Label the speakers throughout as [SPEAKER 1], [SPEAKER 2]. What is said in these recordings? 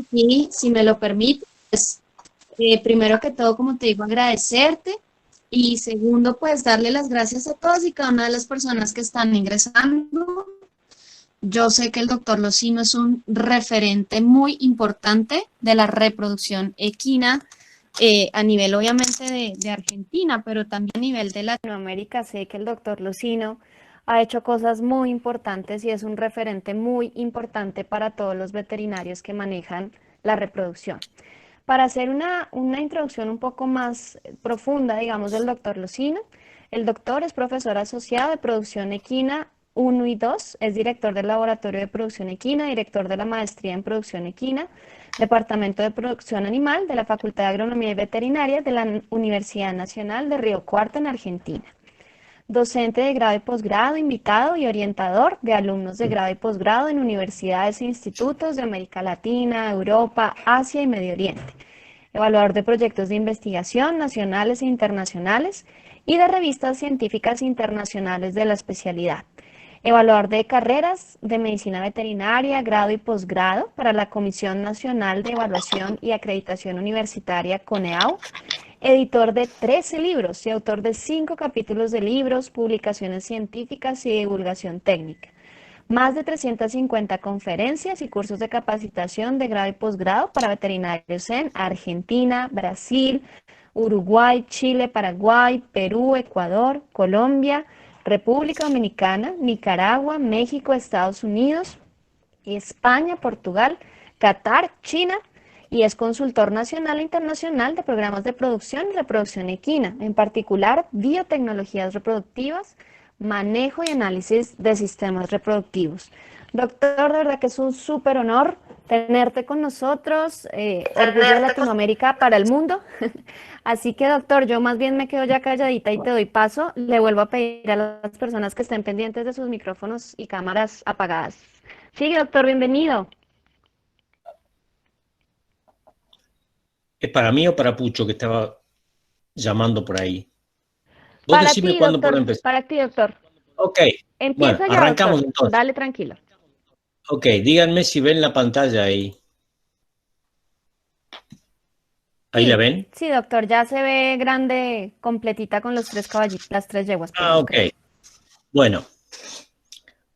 [SPEAKER 1] sí, si me lo permite, pues primero que todo, como te digo, agradecerte y segundo, pues darle las gracias a todas y cada una de las personas que están ingresando. Yo sé que el doctor Locino es un referente muy importante de la reproducción equina a nivel obviamente de Argentina, pero también a nivel de Latinoamérica. Sé que el doctor Locino ha hecho cosas muy importantes y es un referente muy importante para todos los veterinarios que manejan la reproducción. Para hacer una introducción un poco más profunda, digamos, del doctor Locino, el doctor es profesor asociado de producción equina 1 y 2, es director del Laboratorio de Producción Equina, director de la Maestría en Producción Equina, Departamento de Producción Animal de la Facultad de Agronomía y Veterinaria de la Universidad Nacional de Río Cuarto en Argentina. Docente de grado y posgrado, invitado y orientador de alumnos de grado y posgrado en universidades e institutos de América Latina, Europa, Asia y Medio Oriente. Evaluador de proyectos de investigación nacionales e internacionales y de revistas científicas internacionales de la especialidad. Evaluador de carreras de medicina veterinaria, grado y posgrado para la Comisión Nacional de Evaluación y Acreditación Universitaria, CONEAU. Editor de 13 libros y autor de 5 capítulos de libros, publicaciones científicas y divulgación técnica. Más de 350 conferencias y cursos de capacitación de grado y posgrado para veterinarios en Argentina, Brasil, Uruguay, Chile, Paraguay, Perú, Ecuador, Colombia, República Dominicana, Nicaragua, México, Estados Unidos, España, Portugal, Qatar, China, y es consultor nacional e internacional de programas de producción y reproducción equina, en particular biotecnologías reproductivas, manejo y análisis de sistemas reproductivos. Doctor, de verdad que es un súper honor tenerte con nosotros, orgullo de Latinoamérica para el mundo. Así que, doctor, yo más bien me quedo ya calladita y te doy paso. Le vuelvo a pedir a las personas que estén pendientes de sus micrófonos y cámaras apagadas. Sigue, doctor, bienvenido.
[SPEAKER 2] ¿Es para mí o para Pucho que estaba llamando por ahí? Vos
[SPEAKER 1] Para
[SPEAKER 2] decime
[SPEAKER 1] ti,
[SPEAKER 2] cuándo puedo
[SPEAKER 1] doctor,
[SPEAKER 2] empezar.
[SPEAKER 1] para ti, doctor.
[SPEAKER 2] Ok, bueno,
[SPEAKER 1] Empieza ya,
[SPEAKER 2] arrancamos
[SPEAKER 1] doctor.
[SPEAKER 2] entonces.
[SPEAKER 1] Dale tranquilo.
[SPEAKER 2] Ok, díganme si ven la pantalla ahí. ¿Ahí la
[SPEAKER 1] Sí,
[SPEAKER 2] ven?
[SPEAKER 1] sí, doctor, ya se ve grande, completita con los tres caballitos, las tres yeguas, perdón.
[SPEAKER 2] Ok. Bueno,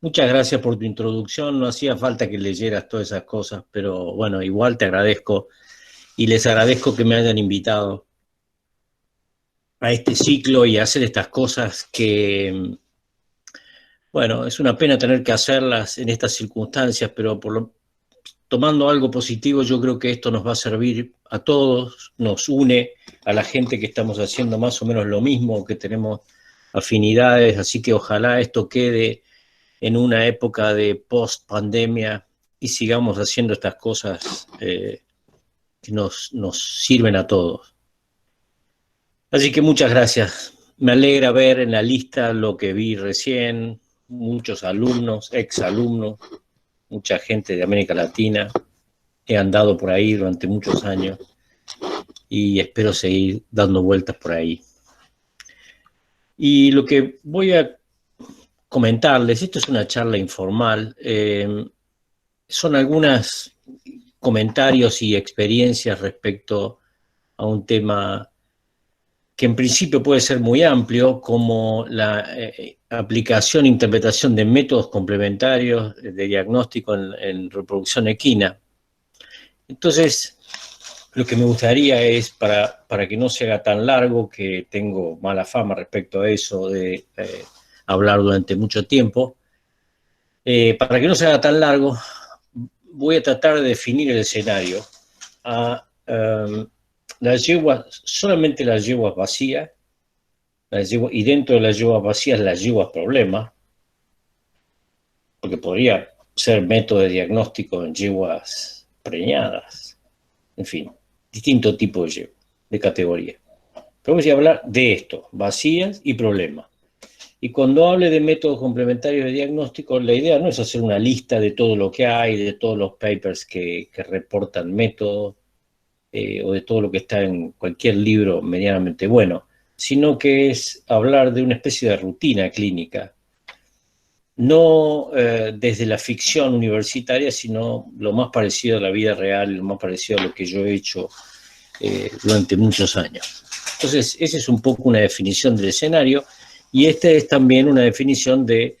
[SPEAKER 2] muchas gracias por tu introducción. No hacía falta que leyeras todas esas cosas, pero bueno, igual te agradezco y les agradezco que me hayan invitado a este ciclo y a hacer estas cosas que, bueno, es una pena tener que hacerlas en estas circunstancias, pero tomando algo positivo, yo creo que esto nos va a servir a todos, nos une a la gente que estamos haciendo más o menos lo mismo, que tenemos afinidades, así que ojalá esto quede en una época de post-pandemia y sigamos haciendo estas cosas que nos sirven a todos. Así que muchas gracias. Me alegra ver en la lista lo que vi recién, muchos alumnos, exalumnos, mucha gente de América Latina. He andado por ahí durante muchos años y espero seguir dando vueltas por ahí. Y lo que voy a comentarles, esto es una charla informal, son algunos comentarios y experiencias respecto a un tema que en principio puede ser muy amplio, como la aplicación e interpretación de métodos complementarios de diagnóstico en reproducción equina. Entonces, lo que me gustaría es, para que no se haga tan largo, que tengo mala fama respecto a eso de hablar durante mucho tiempo, para que no se haga tan largo, voy a tratar de definir el escenario. Las yeguas, solamente las yeguas vacías, y dentro de las yeguas vacías, las yeguas problema, porque podría ser método de diagnóstico en yeguas preñadas, en fin, distinto tipo de categoría. Pero voy a hablar de esto, vacías y problemas. Y cuando hable de métodos complementarios de diagnóstico, la idea no es hacer una lista de todo lo que hay, de todos los papers que reportan métodos, o de todo lo que está en cualquier libro medianamente bueno, sino que es hablar de una especie de rutina clínica no desde la ficción universitaria, sino lo más parecido a la vida real, lo más parecido a lo que yo he hecho durante muchos años. Entonces, esa es un poco una definición del escenario, y esta es también una definición de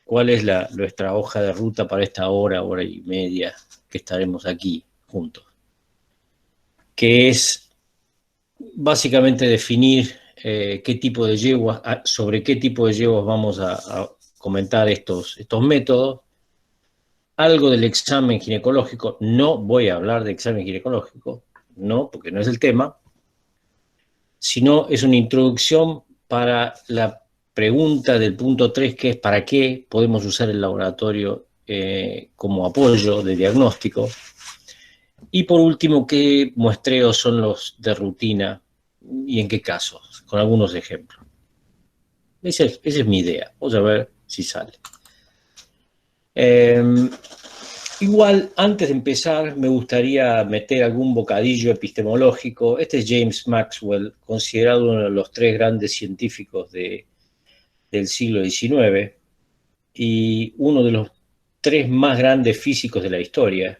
[SPEAKER 2] cuál es nuestra hoja de ruta para esta hora y media que estaremos aquí juntos, que es básicamente definir qué tipo de yeguas, sobre qué tipo de yeguas vamos a comentar estos métodos, algo del examen ginecológico. No voy a hablar de examen ginecológico, no, porque no es el tema, sino es una introducción para la pregunta del punto 3, que es ¿para qué podemos usar el laboratorio como apoyo de diagnóstico? Y por último, ¿qué muestreos son los de rutina y en qué casos? Con algunos ejemplos. Esa es mi idea. Vamos a ver si sale. Igual, antes de empezar, me gustaría meter algún bocadillo epistemológico. Este es James Maxwell, considerado uno de los 3 grandes científicos del siglo XIX y uno de los 3 más grandes físicos de la historia,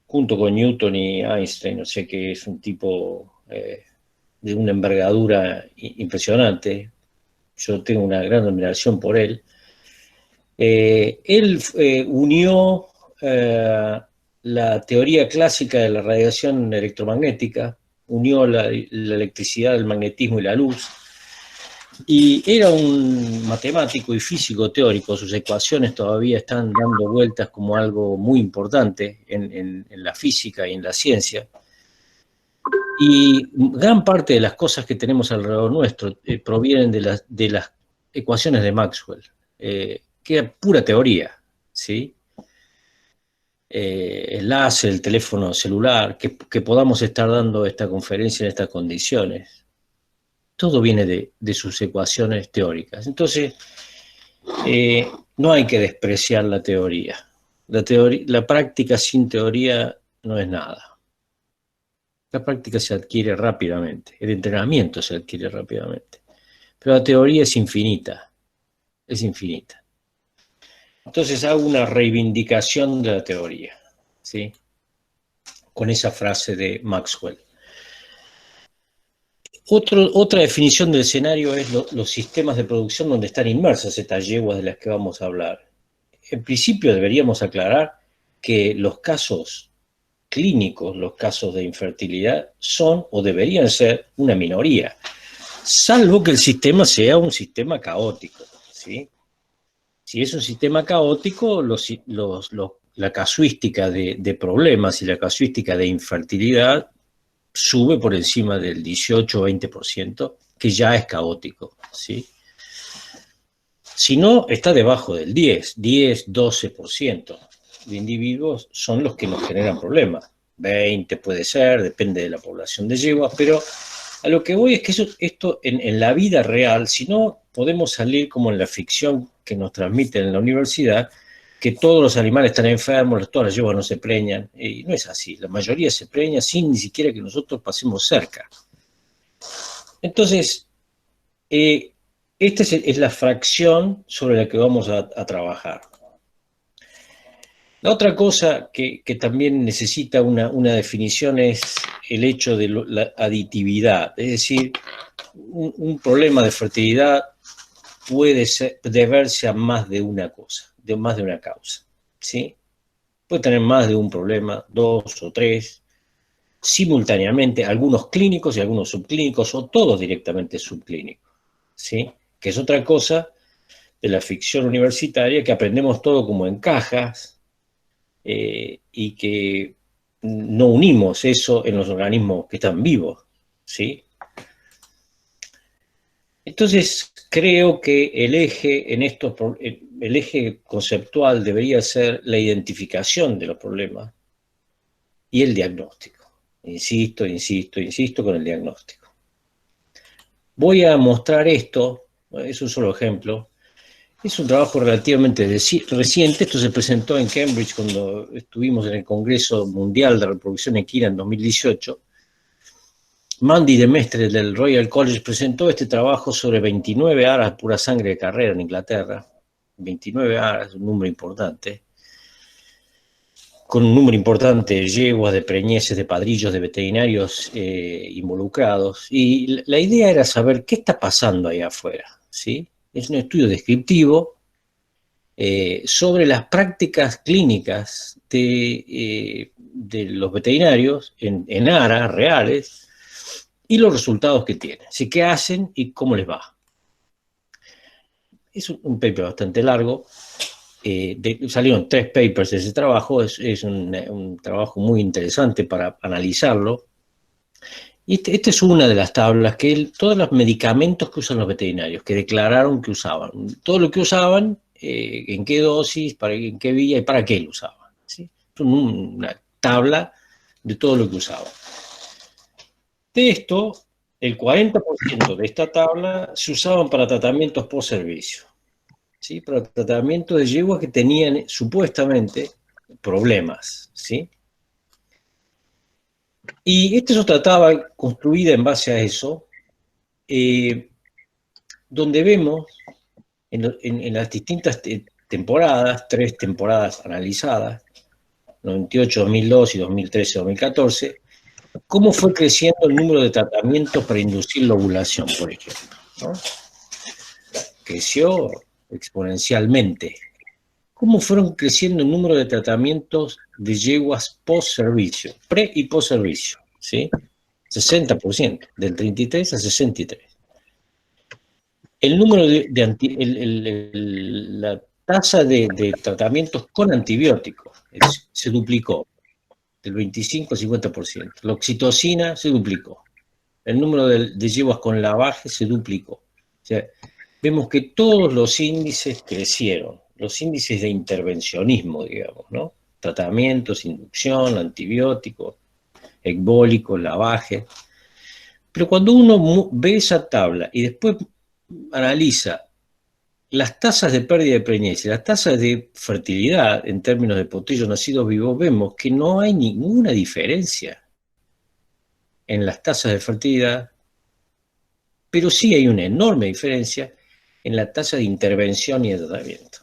[SPEAKER 2] junto con Newton y Einstein. O sea que es un tipo de una envergadura impresionante. Yo tengo una gran admiración por él. Él unió la teoría clásica de la radiación electromagnética, unió la electricidad, el magnetismo y la luz, y era un matemático y físico teórico. Sus ecuaciones todavía están dando vueltas como algo muy importante en la física y en la ciencia. Y gran parte de las cosas que tenemos alrededor nuestro provienen de las ecuaciones de Maxwell, que es pura teoría, ¿sí? El láser, el teléfono celular, que podamos estar dando esta conferencia en estas condiciones, todo viene de sus ecuaciones teóricas. Entonces, no hay que despreciar la teoría. La práctica sin teoría no es nada. La práctica se adquiere rápidamente, el entrenamiento se adquiere rápidamente, pero la teoría es infinita, es infinita. Entonces hago una reivindicación de la teoría, ¿sí? Con esa frase de Maxwell. Otra definición del escenario es los sistemas de producción donde están inmersas estas yeguas de las que vamos a hablar. En principio deberíamos aclarar que los casos clínicos, los casos de infertilidad, son o deberían ser una minoría, salvo que el sistema sea un sistema caótico, ¿sí? Si es un sistema caótico, la casuística de problemas y la casuística de infertilidad sube por encima del 18 o 20%, que ya es caótico, ¿sí? Si no, está debajo del 10-12% de individuos son los que nos generan problemas. 20 puede ser, depende de la población de yeguas, pero a lo que voy es que esto en la vida real, si no podemos salir como en la ficción que nos transmiten en la universidad, que todos los animales están enfermos, todas las yeguas no se preñan, y no es así. La mayoría se preña sin ni siquiera que nosotros pasemos cerca. Entonces, esta es la fracción sobre la que vamos a trabajar. La otra cosa que también necesita una definición es el hecho de la aditividad. Es decir, un problema de fertilidad puede deberse a más de una cosa, más de una causa, ¿sí? Puede tener más de un problema, 2 o 3, simultáneamente, algunos clínicos y algunos subclínicos, o todos directamente subclínicos, ¿sí? Que es otra cosa de la ficción universitaria, que aprendemos todo como en cajas, y que no unimos eso en los organismos que están vivos, ¿sí? Entonces, creo que el eje conceptual debería ser la identificación de los problemas y el diagnóstico. Insisto con el diagnóstico. Voy a mostrar esto, es un solo ejemplo. Es un trabajo relativamente reciente. Esto se presentó en Cambridge cuando estuvimos en el Congreso Mundial de Reproducción Equina en 2018. Mandy de Mestre del Royal College presentó este trabajo sobre 29 aras de pura sangre de carrera en Inglaterra, 29 aras, un número importante, con un número importante de yeguas, de preñeces, de padrillos, de veterinarios involucrados. Y la idea era saber qué está pasando ahí afuera, ¿sí? Es un estudio descriptivo sobre las prácticas clínicas de los veterinarios en aras reales y los resultados que tienen, así qué hacen y cómo les va. Es un paper bastante largo, salieron 3 papers de ese trabajo, es un trabajo muy interesante para analizarlo. Y esta es una de las tablas, todos los medicamentos que usan los veterinarios, que declararon que usaban, todo lo que usaban, en qué dosis, en qué vía y para qué lo usaban, ¿sí? Es una tabla de todo lo que usaban. De esto, el 40% de esta tabla se usaban para tratamientos post servicio, ¿sí? Para tratamientos de yeguas que tenían supuestamente problemas, ¿sí? Y esta es otra tabla construida en base a eso, donde vemos en las distintas temporadas, 3 temporadas analizadas, 98, 2002 y 2013, 2014, cómo fue creciendo el número de tratamientos para inducir la ovulación, por ejemplo, ¿no? Creció exponencialmente. ¿Cómo fueron creciendo el número de tratamientos de yeguas post-servicio, pre- y post-servicio? ¿Sí? 60%, del 33 a 63. El número la tasa de tratamientos con antibióticos se duplicó, del 25 al 50%. La oxitocina se duplicó. El número de yeguas con lavaje se duplicó. O sea, vemos que todos los índices crecieron, los índices de intervencionismo, digamos, ¿no? Tratamientos, inducción, antibióticos, ecbólicos, lavaje. Pero cuando uno ve esa tabla y después analiza las tasas de pérdida de preñez y las tasas de fertilidad en términos de potrillos nacidos vivos, vemos que no hay ninguna diferencia en las tasas de fertilidad, pero sí hay una enorme diferencia en la tasa de intervención y de tratamiento.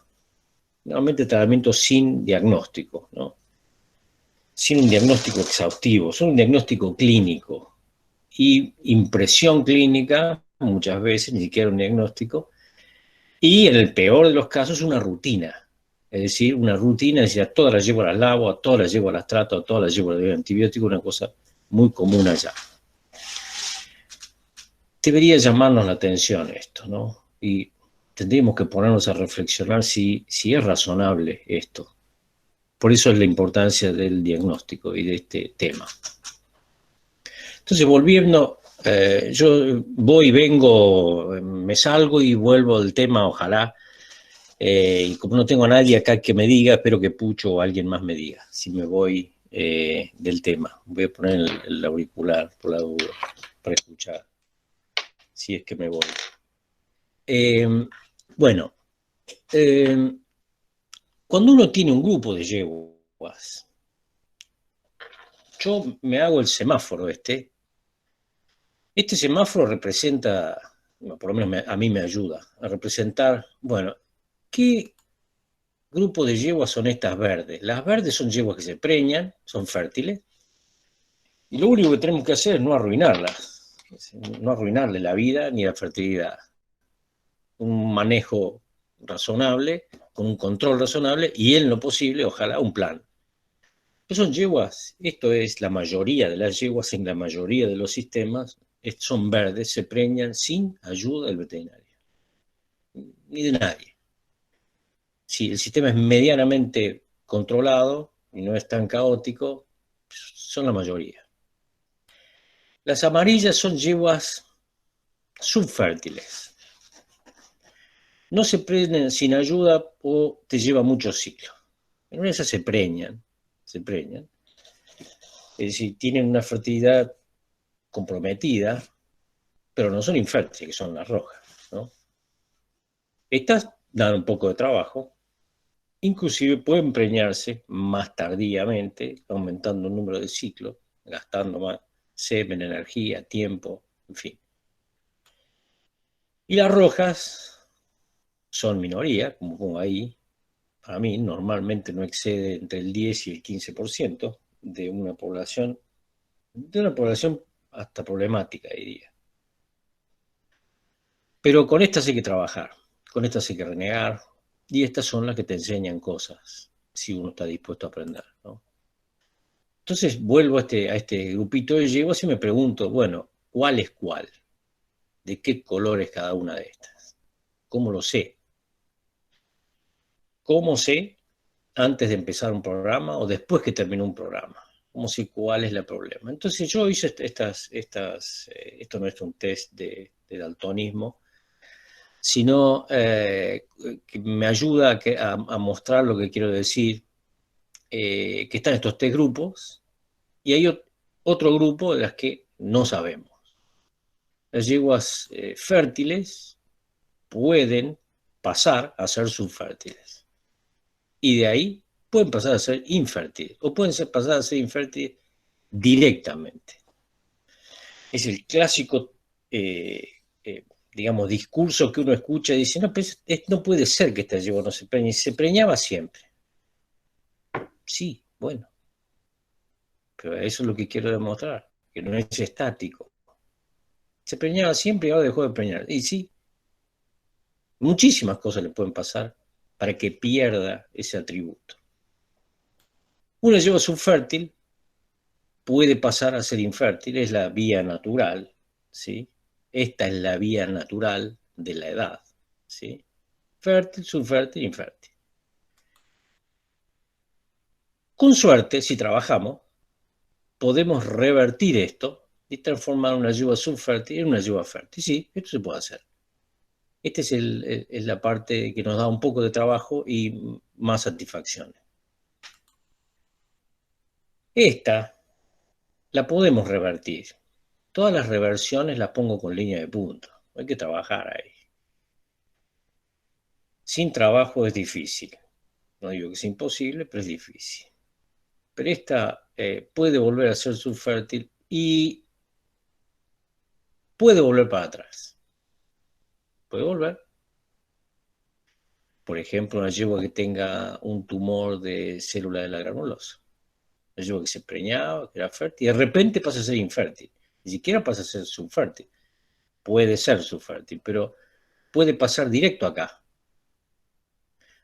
[SPEAKER 2] Normalmente tratamiento sin diagnóstico, ¿no? Sin un diagnóstico exhaustivo, sin un diagnóstico clínico y impresión clínica, muchas veces ni siquiera un diagnóstico, y en el peor de los casos una rutina. Es decir, una rutina, es decir, a todas las llevo, las lavo, a todas las llevo, las trato, a todas las llevo, las doy antibiótico, una cosa muy común allá. Debería llamarnos la atención esto, ¿no? Y tendríamos que ponernos a reflexionar si es razonable esto. Por eso es la importancia del diagnóstico y de este tema. Entonces, volviendo, yo voy, vengo, me salgo y vuelvo al tema, ojalá. Y como no tengo a nadie acá que me diga, espero que Pucho o alguien más me diga si me voy del tema. Voy a poner el auricular por la duda para escuchar si es que me voy. Bueno, cuando uno tiene un grupo de yeguas, yo me hago el semáforo este. Este semáforo representa, por lo menos a mí me ayuda a representar, bueno, ¿qué grupo de yeguas son estas verdes? Las verdes son yeguas que se preñan, son fértiles, y lo único que tenemos que hacer es no arruinarlas, no arruinarle la vida ni la fertilidad. Un manejo razonable, con un control razonable, y en lo posible, ojalá, un plan. Son yeguas, esto es la mayoría de las yeguas en la mayoría de los sistemas, son verdes, se preñan sin ayuda del veterinario, ni de nadie. Si el sistema es medianamente controlado y no es tan caótico, son la mayoría. Las amarillas son yeguas subfértiles. No se preñan sin ayuda o te lleva muchos ciclos. En esas se preñan. Es decir, tienen una fertilidad comprometida, pero no son infértiles, que son las rojas, ¿no? Estas dan un poco de trabajo, inclusive pueden preñarse más tardíamente, aumentando el número de ciclos, gastando más semen, energía, tiempo, en fin. Y las rojas son minoría, como pongo ahí, para mí normalmente no excede entre el 10 y el 15% de una población hasta problemática, diría. Pero con estas hay que trabajar, con estas hay que renegar, y estas son las que te enseñan cosas, si uno está dispuesto a aprender, ¿no? Entonces vuelvo a este grupito y llego así y me pregunto, bueno, ¿cuál es cuál? ¿De qué color es cada una de estas? ¿Cómo lo sé? ¿Cómo sé antes de empezar un programa o después que termine un programa? ¿Cómo sé cuál es el problema? Entonces yo hice esto no es un test de daltonismo, sino que me ayuda a mostrar lo que quiero decir, que están estos tres grupos y hay otro grupo de las que no sabemos. Las yeguas fértiles pueden pasar a ser subfértiles y de ahí pueden pasar a ser infértiles o pueden pasar a ser infértiles directamente. Es el clásico digamos, discurso que uno escucha y dice, no, pues, no puede ser que esta yegua no se preñe, se preñaba siempre. Sí, bueno, pero eso es lo que quiero demostrar, que no es estático. Se preñaba siempre y ahora dejó de preñar. Y sí, muchísimas cosas le pueden pasar para que pierda ese atributo. Una yegua subfértil puede pasar a ser infértil, es la vía natural, ¿sí? Esta es la vía natural de la edad, ¿sí? Fértil, subfértil, infértil. Con suerte, si trabajamos, podemos revertir esto y transformar una yegua subfértil en una yegua fértil. Sí, esto se puede hacer. Esta es la parte que nos da un poco de trabajo y más satisfacción. Esta la podemos revertir. Todas las reversiones las pongo con línea de punto. Hay que trabajar ahí. Sin trabajo es difícil. No digo que es imposible, pero es difícil. Pero esta puede volver a ser subfértil y puede volver para atrás. Puede volver. Por ejemplo, una yegua que tenga un tumor de célula de la granulosa. Una yegua que se preñaba, que era fértil, y de repente pasa a ser infértil. Ni siquiera pasa a ser subfértil. Puede ser subfértil, pero puede pasar directo acá.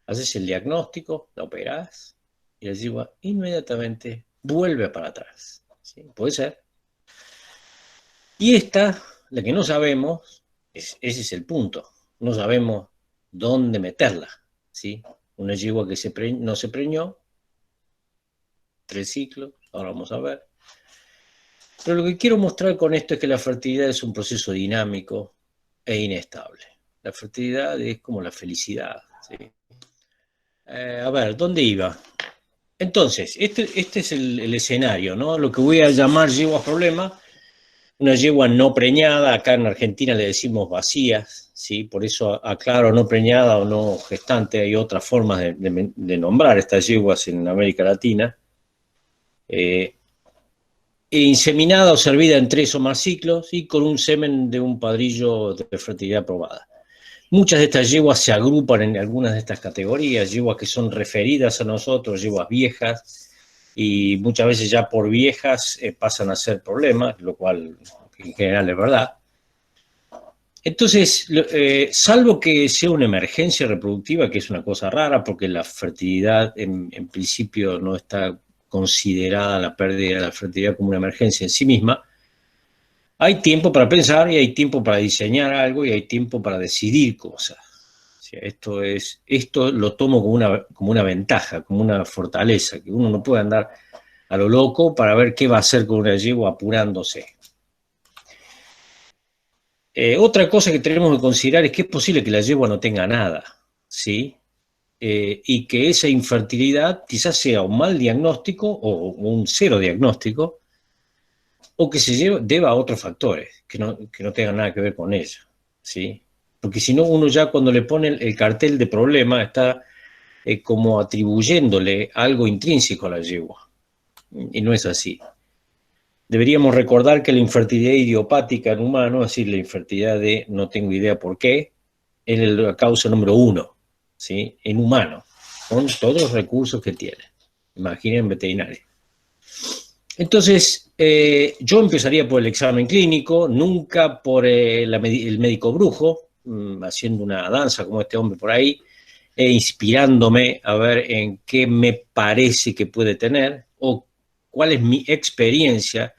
[SPEAKER 2] Haces el diagnóstico, la operás, y la yegua inmediatamente vuelve para atrás. ¿Sí? Puede ser. Y esta, la que no sabemos, ese es el punto. No sabemos dónde meterla. ¿Sí? Una yegua que no se preñó, 3 ciclos, ahora vamos a ver. Pero lo que quiero mostrar con esto es que la fertilidad es un proceso dinámico e inestable. La fertilidad es como la felicidad. ¿Sí? A ver, ¿dónde iba? Entonces, este es el escenario, ¿no? Lo que voy a llamar yeguas problema. Una yegua no preñada, acá en Argentina le decimos vacías, ¿sí? Por eso aclaro, no preñada o no gestante, hay otras formas de nombrar estas yeguas en América Latina. Inseminada o servida en 3 o más ciclos y con un semen de un padrillo de fertilidad probada. Muchas de estas yeguas se agrupan en algunas de estas categorías, yeguas que son referidas a nosotros, yeguas viejas, y muchas veces ya por viejas pasan a ser problemas, lo cual en general es verdad. Entonces, salvo que sea una emergencia reproductiva, que es una cosa rara, porque la fertilidad en principio no está considerada la pérdida de la fertilidad como una emergencia en sí misma, hay tiempo para pensar y hay tiempo para diseñar algo y hay tiempo para decidir cosas. O sea, esto lo tomo como una ventaja, como una fortaleza, que uno no puede andar a lo loco para ver qué va a hacer con una yegua apurándose. Otra cosa que tenemos que considerar es que es posible que la yegua no tenga nada, ¿sí? Y que esa infertilidad quizás sea un mal diagnóstico o un cero diagnóstico, o que se deba a otros factores que no tengan nada que ver con ella, ¿sí? Porque si no, uno ya cuando le pone el cartel de problema está como atribuyéndole algo intrínseco a la yegua, y no es así. Deberíamos recordar que la infertilidad idiopática en humanos, es decir, la infertilidad de no tengo idea por qué, es la causa número 1, ¿sí? En humano, con todos los recursos que tiene. Imaginen veterinario. Entonces, yo empezaría por el examen clínico, nunca por el médico brujo, haciendo una danza como este hombre por ahí, inspirándome a ver en qué me parece que puede tener o cuál es mi experiencia.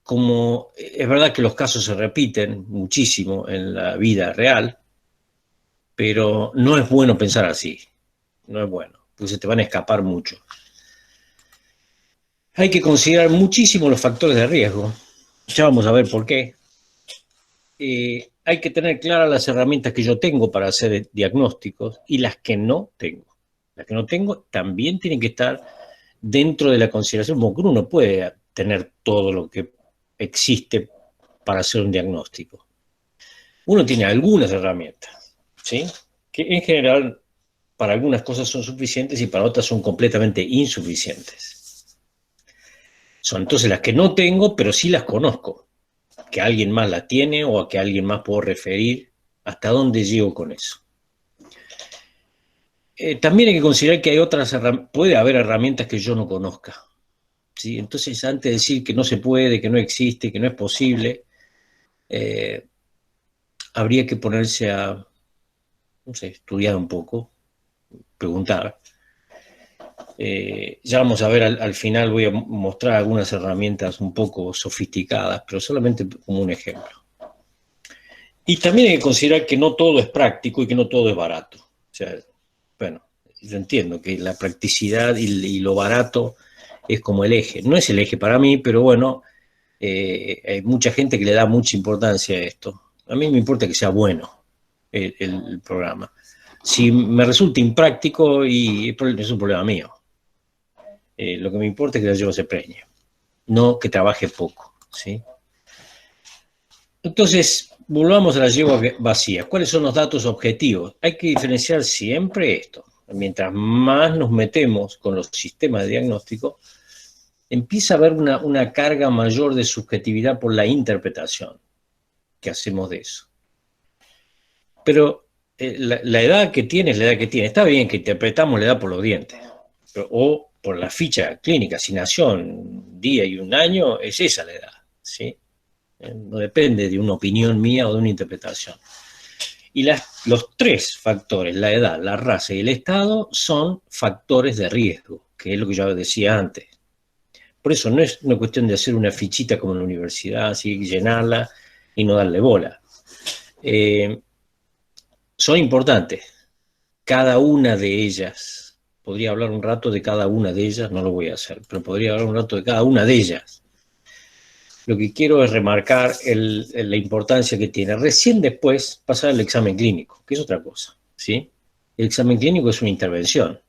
[SPEAKER 2] Como es verdad que los casos se repiten muchísimo en la vida real, pero no es bueno pensar así, no es bueno, porque se te van a escapar mucho. Hay que considerar muchísimo los factores de riesgo, ya vamos a ver por qué. Hay que tener claras las herramientas que yo tengo para hacer diagnósticos y las que no tengo. Las que no tengo también tienen que estar dentro de la consideración, porque uno no puede tener todo lo que existe para hacer un diagnóstico. Uno tiene algunas herramientas, ¿sí? Que en general para algunas cosas son suficientes y para otras son completamente insuficientes. Son entonces las que no tengo, pero sí las conozco. Que alguien más la tiene o a que alguien más puedo referir, hasta dónde llego con eso. También hay que considerar que hay otras puede haber herramientas que yo no conozca, ¿sí? Entonces, antes de decir que no se puede, que no existe, que no es posible, habría que ponerse a, no sé, estudiar un poco, preguntar. Ya vamos a ver, al final voy a mostrar algunas herramientas un poco sofisticadas, pero solamente como un ejemplo. Y también hay que considerar que no todo es práctico y que no todo es barato. O sea, bueno, yo entiendo que la practicidad y lo barato es como el eje. No es el eje para mí, pero bueno, hay mucha gente que le da mucha importancia a esto. A mí me importa que sea bueno el programa. Si me resulta impráctico, es un problema mío. Lo que me importa es que la llevo se preñe, no que trabaje poco, ¿sí? Entonces, volvamos a la yegua vacía. ¿Cuáles son los datos objetivos? Hay que diferenciar siempre esto. Mientras más nos metemos con los sistemas de diagnóstico, empieza a haber una carga mayor de subjetividad por la interpretación que hacemos de eso. Pero la edad que tiene es la edad que tiene. Está bien que interpretamos la edad por los dientes, o por la ficha clínica. Si nació en un día y un año, es esa la edad, ¿sí? No depende de una opinión mía o de una interpretación. Y los 3 factores, la edad, la raza y el estado, son factores de riesgo, que es lo que yo decía antes. Por eso no es una cuestión de hacer una fichita como en la universidad, así llenarla y no darle bola. Son importantes, cada una de ellas. Podría hablar un rato de cada una de ellas, no lo voy a hacer, pero podría hablar un rato de cada una de ellas. Lo que quiero es remarcar la importancia que tiene. Recién después pasar al examen clínico, que es otra cosa, ¿sí? El examen clínico es una intervención.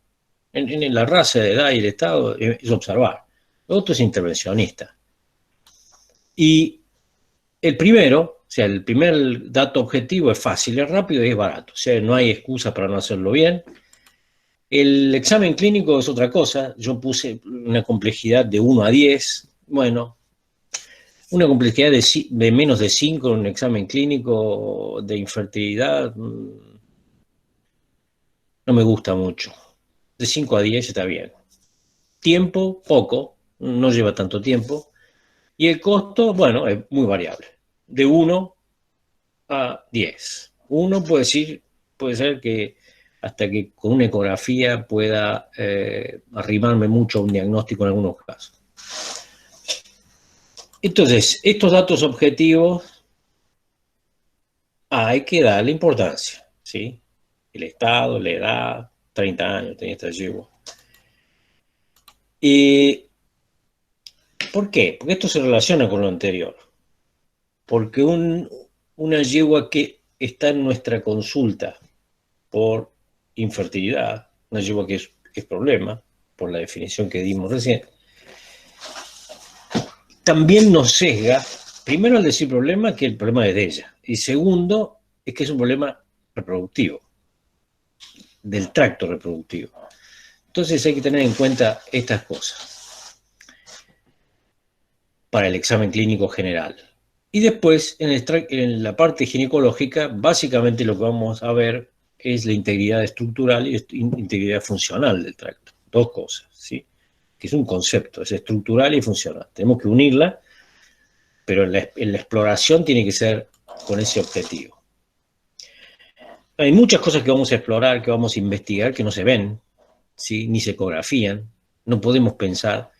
[SPEAKER 2] En la raza, de edad y el estado es observar. Lo otro es intervencionista. Y el primero, o sea, el primer dato objetivo es fácil, es rápido y es barato. O sea, no hay excusa para no hacerlo bien. El examen clínico es otra cosa. Yo puse una complejidad de 1 a 10. Bueno, una complejidad de menos de 5 en un examen clínico de infertilidad no me gusta mucho. De 5 a 10 está bien. Tiempo, poco, no lleva tanto tiempo. Y el costo, bueno, es muy variable. De 1 a 10. 1 puede ser que hasta que con una ecografía pueda arrimarme mucho a un diagnóstico en algunos casos. Entonces, estos datos objetivos hay que darle importancia, ¿sí? El estado, la edad, 30 años tenía esta yegua. ¿Por qué? Porque esto se relaciona con lo anterior. Porque una yegua que está en nuestra consulta por infertilidad, una yegua que es problema, por la definición que dimos recién, también nos sesga, primero al decir problema, que el problema es de ella, y segundo, es que es un problema reproductivo, del tracto reproductivo. Entonces hay que tener en cuenta estas cosas para el examen clínico general. Y después, en la parte ginecológica, básicamente lo que vamos a ver es la integridad estructural y integridad funcional del tracto. Dos cosas, ¿sí? Que es un concepto, es estructural y funcional. Tenemos que unirla, pero en la exploración tiene que ser con ese objetivo. Hay muchas cosas que vamos a explorar, que vamos a investigar, que no se ven, ¿sí? Ni se ecografían. No podemos pensar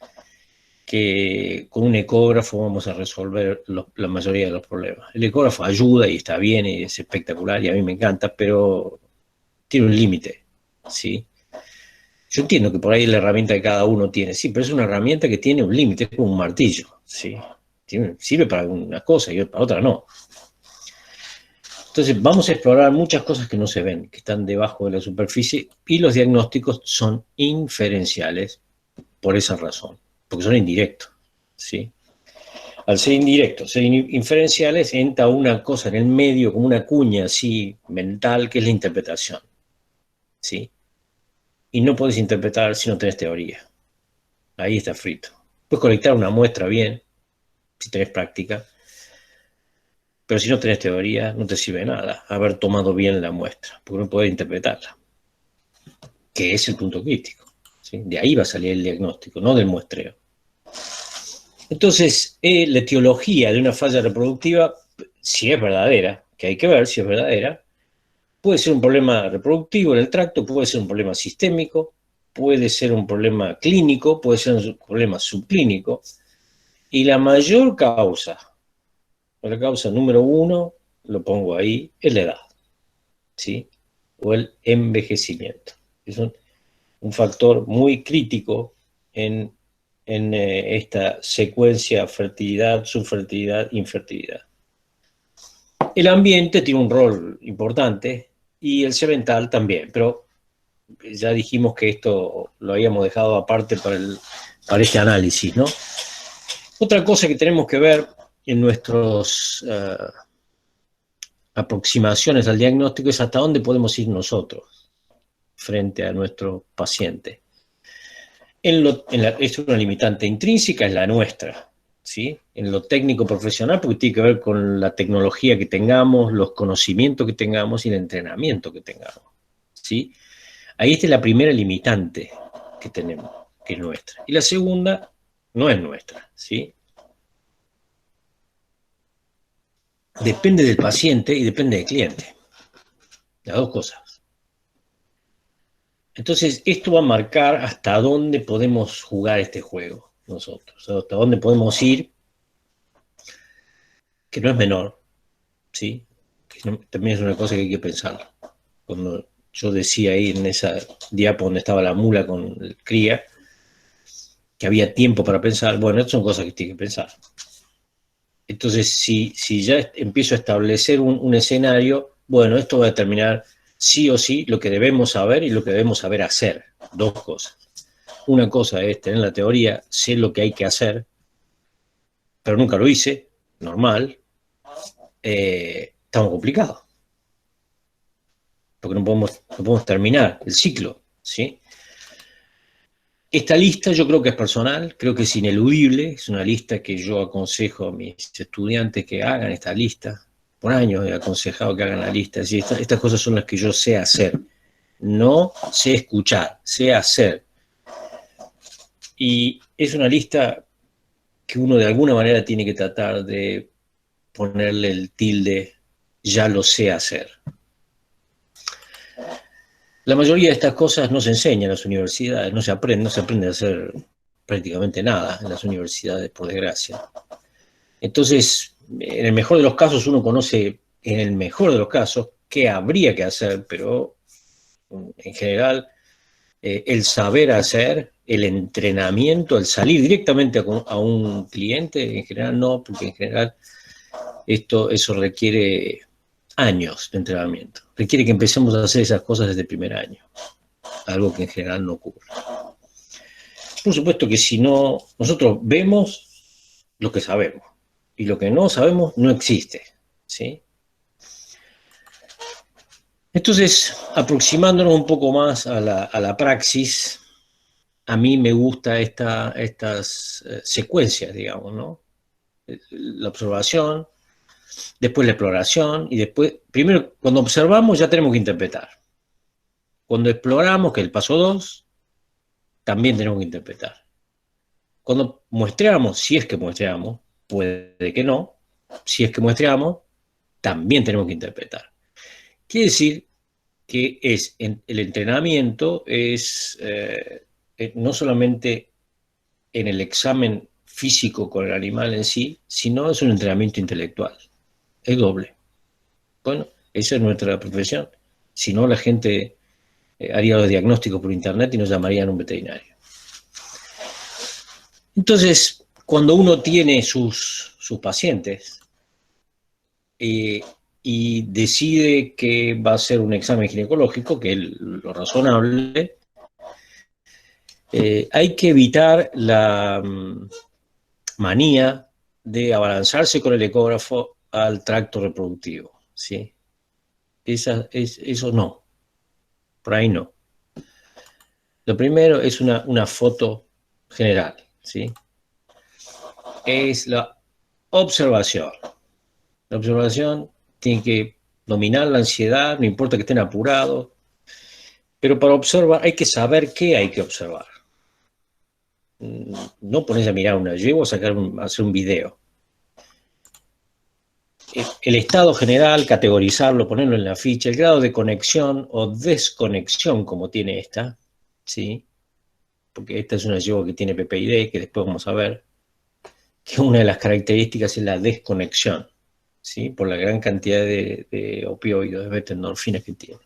[SPEAKER 2] que con un ecógrafo vamos a resolver la mayoría de los problemas. El ecógrafo ayuda y está bien y es espectacular y a mí me encanta, pero tiene un límite, ¿sí? Yo entiendo que por ahí la herramienta que cada uno tiene, sí, pero es una herramienta que tiene un límite, es como un martillo, ¿sí? Sirve para una cosa y para otra no. Entonces vamos a explorar muchas cosas que no se ven, que están debajo de la superficie, y los diagnósticos son inferenciales por esa razón, porque son indirectos, ¿sí? Al ser indirectos, ser inferenciales, entra una cosa en el medio, como una cuña así mental, que es la interpretación, ¿sí? Y no puedes interpretar si no tenés teoría. Ahí está frito. Puedes colectar una muestra bien, si tenés práctica, pero si no tenés teoría, no te sirve nada haber tomado bien la muestra, porque no podés interpretarla, que es el punto crítico, ¿sí? De ahí va a salir el diagnóstico, no del muestreo. Entonces, la etiología de una falla reproductiva, si es verdadera, que hay que ver si es verdadera, puede ser un problema reproductivo en el tracto, puede ser un problema sistémico, puede ser un problema clínico, puede ser un problema subclínico, y la mayor causa, la causa número uno, lo pongo ahí, es la edad, ¿sí? O el envejecimiento. Es un factor muy crítico en esta secuencia fertilidad, subfertilidad, infertilidad. El ambiente tiene un rol importante y el semental también, pero ya dijimos que esto lo habíamos dejado aparte para este análisis, ¿no? Otra cosa que tenemos que ver en nuestras aproximaciones al diagnóstico es hasta dónde podemos ir nosotros frente a nuestro paciente. Es una limitante intrínseca, es la nuestra, ¿sí? En lo técnico profesional, porque tiene que ver con la tecnología que tengamos, los conocimientos que tengamos y el entrenamiento que tengamos, ¿sí? Ahí está la primera limitante que tenemos, que es nuestra. Y la segunda no es nuestra, ¿sí? Depende del paciente y depende del cliente. Las dos cosas. Entonces, esto va a marcar hasta dónde podemos jugar este juego nosotros, hasta dónde podemos ir, que no es menor, ¿sí? Que también es una cosa que hay que pensar. Cuando yo decía ahí en esa diapo donde estaba la mula con el cría, que había tiempo para pensar, bueno, estas son cosas que tiene que pensar. Entonces, si ya empiezo a establecer un escenario, bueno, esto va a determinar sí o sí lo que debemos saber y lo que debemos saber hacer. Dos cosas. Una cosa es tener la teoría, sé lo que hay que hacer, pero nunca lo hice, normal, estamos complicados. Porque no podemos terminar el ciclo, ¿sí? Esta lista yo creo que es personal, creo que es ineludible, es una lista que yo aconsejo a mis estudiantes que hagan esta lista. Por años he aconsejado que hagan la lista. ¿Sí? Estas cosas son las que yo sé hacer. No sé escuchar, sé hacer. Y es una lista que uno de alguna manera tiene que tratar de ponerle el tilde, ya lo sé hacer. La mayoría de estas cosas no se enseñan en las universidades, no se aprende a hacer prácticamente nada en las universidades, por desgracia. Entonces, en el mejor de los casos uno conoce, en el mejor de los casos, qué habría que hacer, pero en general el saber hacer, el entrenamiento, el salir directamente a un cliente, en general no, porque en general eso requiere años de entrenamiento. Requiere que empecemos a hacer esas cosas desde el primer año, algo que en general no ocurre. Por supuesto que si no, nosotros vemos lo que sabemos, y lo que no sabemos no existe, ¿sí? Entonces, aproximándonos un poco más a la praxis, a mí me gusta estas secuencias, digamos, ¿no? La observación, después la exploración, y después, primero, cuando observamos ya tenemos que interpretar. Cuando exploramos, que es el paso 2, también tenemos que interpretar. Cuando muestreamos, si es que muestreamos, puede que no, si es que muestreamos, también tenemos que interpretar. Quiere decir que el entrenamiento es no solamente en el examen físico con el animal en sí, sino es un entrenamiento intelectual. Es doble. Bueno, esa es nuestra profesión. Si no, la gente haría los diagnósticos por internet y nos llamarían a un veterinario. Entonces, cuando uno tiene sus pacientes y decide que va a hacer un examen ginecológico, que es lo razonable, hay que evitar la manía de abalanzarse con el ecógrafo al tracto reproductivo, ¿sí? Eso no, por ahí no. Lo primero es una foto general, ¿sí? Es la observación. La observación tiene que dominar la ansiedad, no importa que estén apurados, pero para observar hay que saber qué hay que observar. No ponerse a mirar una yegua o hacer un video. El estado general, categorizarlo, ponerlo en la ficha, el grado de conexión o desconexión como tiene esta, ¿sí? Porque esta es una yegua que tiene PPID, que después vamos a ver, que una de las características es la desconexión, ¿sí? Por la gran cantidad de opioides, de beta-endorfinas que tiene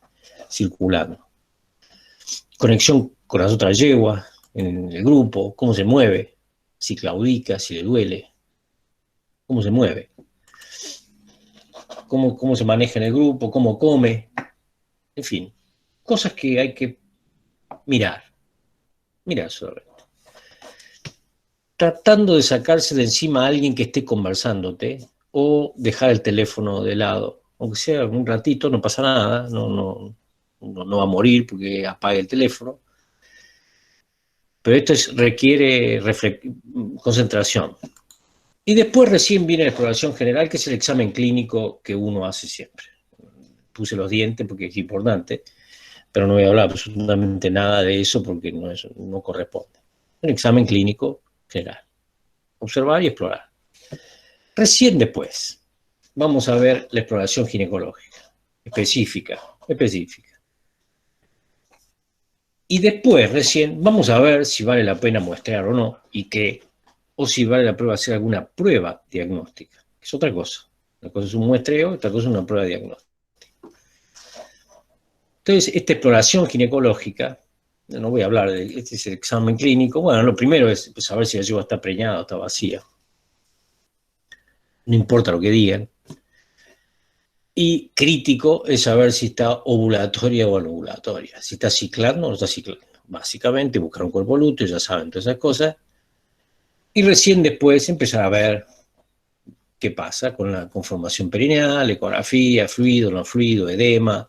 [SPEAKER 2] circulando. Conexión con las otras yeguas, en el grupo, cómo se mueve, si claudica, si le duele, cómo se mueve. Cómo se maneja en el grupo, cómo come, en fin, cosas que hay que mirar solamente. Tratando de sacarse de encima a alguien que esté conversándote o dejar el teléfono de lado, aunque sea un ratito, no pasa nada, no va a morir porque apague el teléfono, pero esto requiere concentración. Y después recién viene la exploración general, que es el examen clínico que uno hace siempre. Puse los dientes porque es importante, pero no voy a hablar absolutamente nada de eso porque no corresponde. Un examen clínico general. Observar y explorar. Recién después vamos a ver la exploración ginecológica, específica. Y después recién vamos a ver si vale la pena muestrear o no, o si vale la pena hacer alguna prueba diagnóstica, que es otra cosa. Una cosa es un muestreo, otra cosa es una prueba diagnóstica. Entonces, esta exploración ginecológica, no voy a hablar de este es el examen clínico, bueno, lo primero es saber si la yegua está preñada o está vacía. No importa lo que digan. Y crítico es saber si está ovulatoria o anovulatoria, si está ciclando o no está ciclando. Básicamente, buscar un cuerpo lúteo, ya saben todas esas cosas. Y recién después empezar a ver qué pasa con la conformación perineal, ecografía, fluido, no fluido, edema,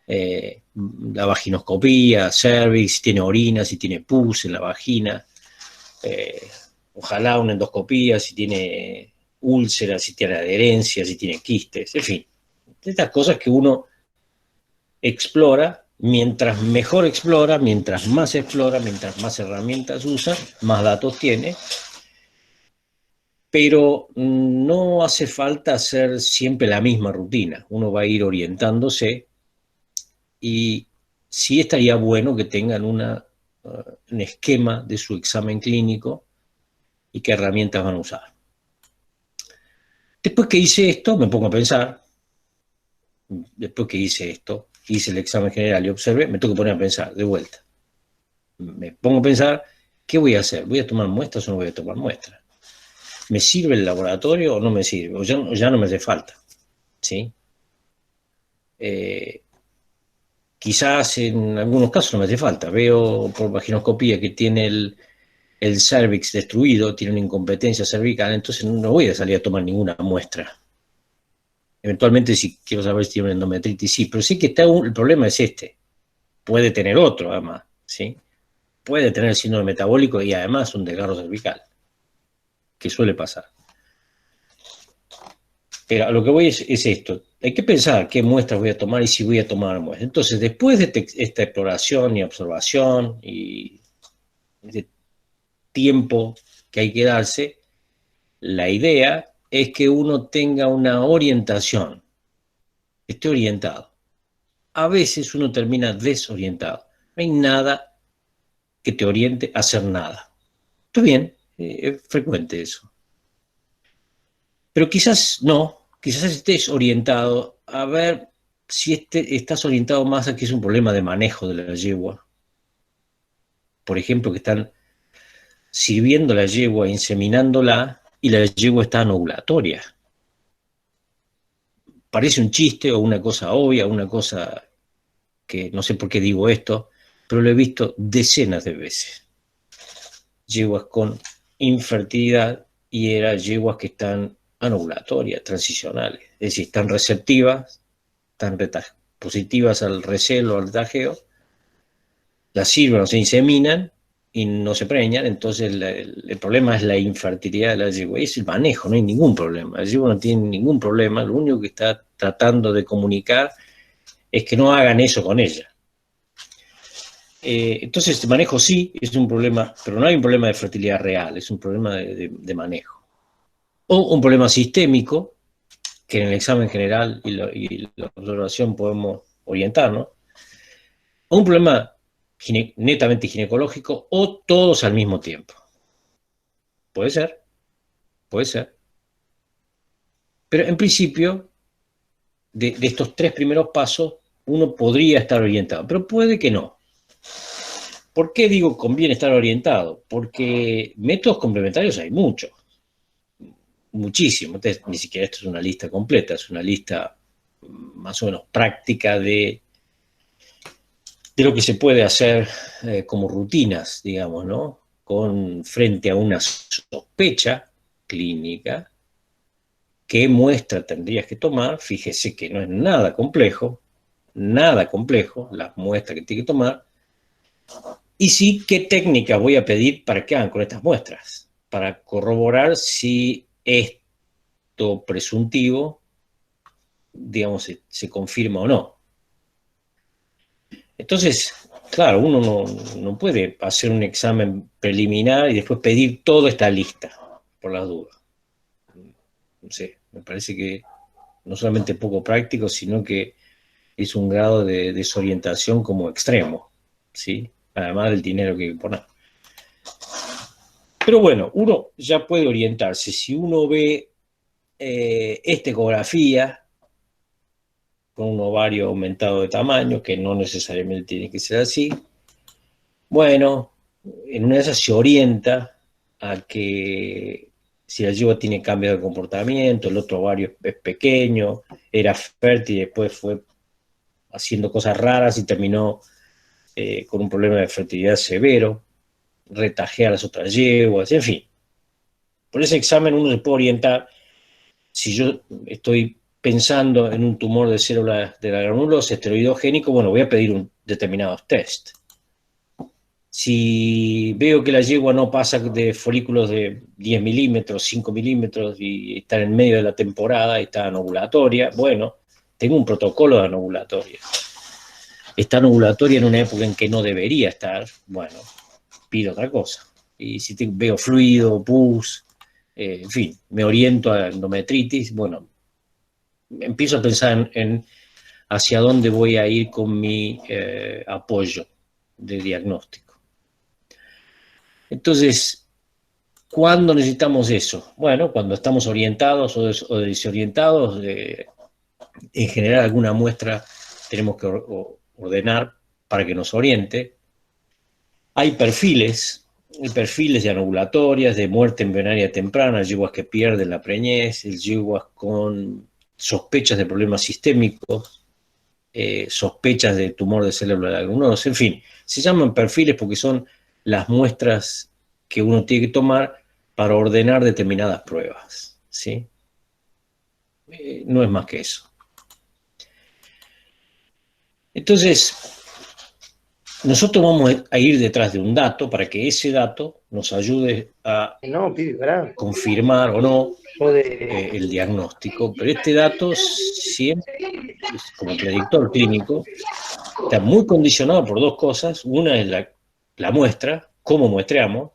[SPEAKER 2] la vaginoscopía, cervix, si tiene orina, si tiene pus en la vagina, ojalá una endoscopía, si tiene úlceras, si tiene adherencia, si tiene quistes, en fin. Estas cosas que uno explora, mientras mejor explora, mientras más herramientas usa, más datos tiene, pero no hace falta hacer siempre la misma rutina, uno va a ir orientándose y sí estaría bueno que tengan un esquema de su examen clínico y qué herramientas van a usar. Después que hice esto, me pongo a pensar, hice el examen general y observé, me tengo que poner a pensar de vuelta. Me pongo a pensar, ¿qué voy a hacer? ¿Voy a tomar muestras o no voy a tomar muestras? ¿Me sirve el laboratorio o no me sirve? O ya no me hace falta, ¿sí? Quizás en algunos casos no me hace falta. Veo por vaginoscopía que tiene el cervix destruido, tiene una incompetencia cervical, entonces no voy a salir a tomar ninguna muestra. Eventualmente, si quiero saber si tiene una endometritis, sí, pero sí que el problema es este. Puede tener otro, además, ¿sí? Puede tener síndrome metabólico y además un desgarro cervical, que suele pasar. Pero a lo que voy es esto. Hay que pensar qué muestras voy a tomar y si voy a tomar muestras. Entonces, después de esta exploración y observación y de tiempo que hay que darse, la idea es que uno tenga una orientación, esté orientado. A veces uno termina desorientado. No hay nada que te oriente a hacer nada. Está bien, es frecuente eso. Pero quizás no, quizás estés orientado a ver si estás orientado más a que es un problema de manejo de la yegua. Por ejemplo, que están sirviendo la yegua, inseminándola, y la yegua está anovulatoria. Parece un chiste o una cosa obvia, una cosa que no sé por qué digo esto, pero lo he visto decenas de veces. Yeguas con infertilidad y yeguas que están anovulatorias, transicionales, es decir, están receptivas, están positivas al recelo, al tajeo, las sirven o se inseminan y no se preñan, entonces el problema es la infertilidad de la yegua, y es el manejo, no hay ningún problema, la yegua no tiene ningún problema, lo único que está tratando de comunicar es que no hagan eso con ella. Entonces, el manejo sí es un problema, pero no hay un problema de fertilidad real, es un problema de manejo. O un problema sistémico, que en el examen general y la observación podemos orientarnos, o un problema netamente ginecológico, o todos al mismo tiempo. Puede ser, puede ser. Pero en principio, de estos tres primeros pasos, uno podría estar orientado, pero puede que no. ¿Por qué digo conviene estar orientado? Porque métodos complementarios hay muchos, muchísimos. Entonces, ni siquiera esto es una lista completa, es una lista más o menos práctica de lo que se puede hacer como rutinas, digamos, ¿no? Frente a una sospecha clínica, ¿qué muestra tendrías que tomar? Fíjese que no es nada complejo, las muestras que tiene que tomar. Y sí, ¿qué técnica voy a pedir para que hagan con estas muestras? Para corroborar si esto presuntivo, digamos, se confirma o no. Entonces, claro, uno no puede hacer un examen preliminar y después pedir toda esta lista, por las dudas. No sé, me parece que no solamente poco práctico, sino que es un grado de desorientación como extremo, ¿sí? Además del dinero que hay que poner. Pero bueno, uno ya puede orientarse. Si uno ve esta ecografía con un ovario aumentado de tamaño, que no necesariamente tiene que ser así, bueno, en una de esas se orienta a que si la yegua tiene cambio de comportamiento, el otro ovario es pequeño, era fértil y después fue haciendo cosas raras y terminó con un problema de fertilidad severo, retajea a las otras yeguas, en fin. Por ese examen uno se puede orientar. Si yo estoy pensando en un tumor de células de la granulosa esteroidogénico, bueno, voy a pedir un determinados test. Si veo que la yegua no pasa de folículos de 10 milímetros, 5 milímetros y está en medio de la temporada y está anovulatoria, bueno, tengo un protocolo de anovulatoria. Está anovulatoria en una época en que no debería estar, bueno, pido otra cosa. Y si veo fluido, pus, en fin, me oriento a endometritis, bueno, empiezo a pensar en hacia dónde voy a ir con mi apoyo de diagnóstico. Entonces, ¿cuándo necesitamos eso? Bueno, cuando estamos orientados o desorientados, en general alguna muestra tenemos que ordenar para que nos oriente. Hay perfiles de anovulatorias, de muerte embrionaria temprana, yeguas que pierden la preñez, yeguas con sospechas de problemas sistémicos, sospechas de tumor de célula lagrimosa, en fin, se llaman perfiles porque son las muestras que uno tiene que tomar para ordenar determinadas pruebas, ¿sí? No es más que eso. Entonces, nosotros vamos a ir detrás de un dato para que ese dato nos ayude a confirmar o no el diagnóstico, pero este dato siempre, como predictor clínico, está muy condicionado por dos cosas. Una es la muestra, cómo muestreamos,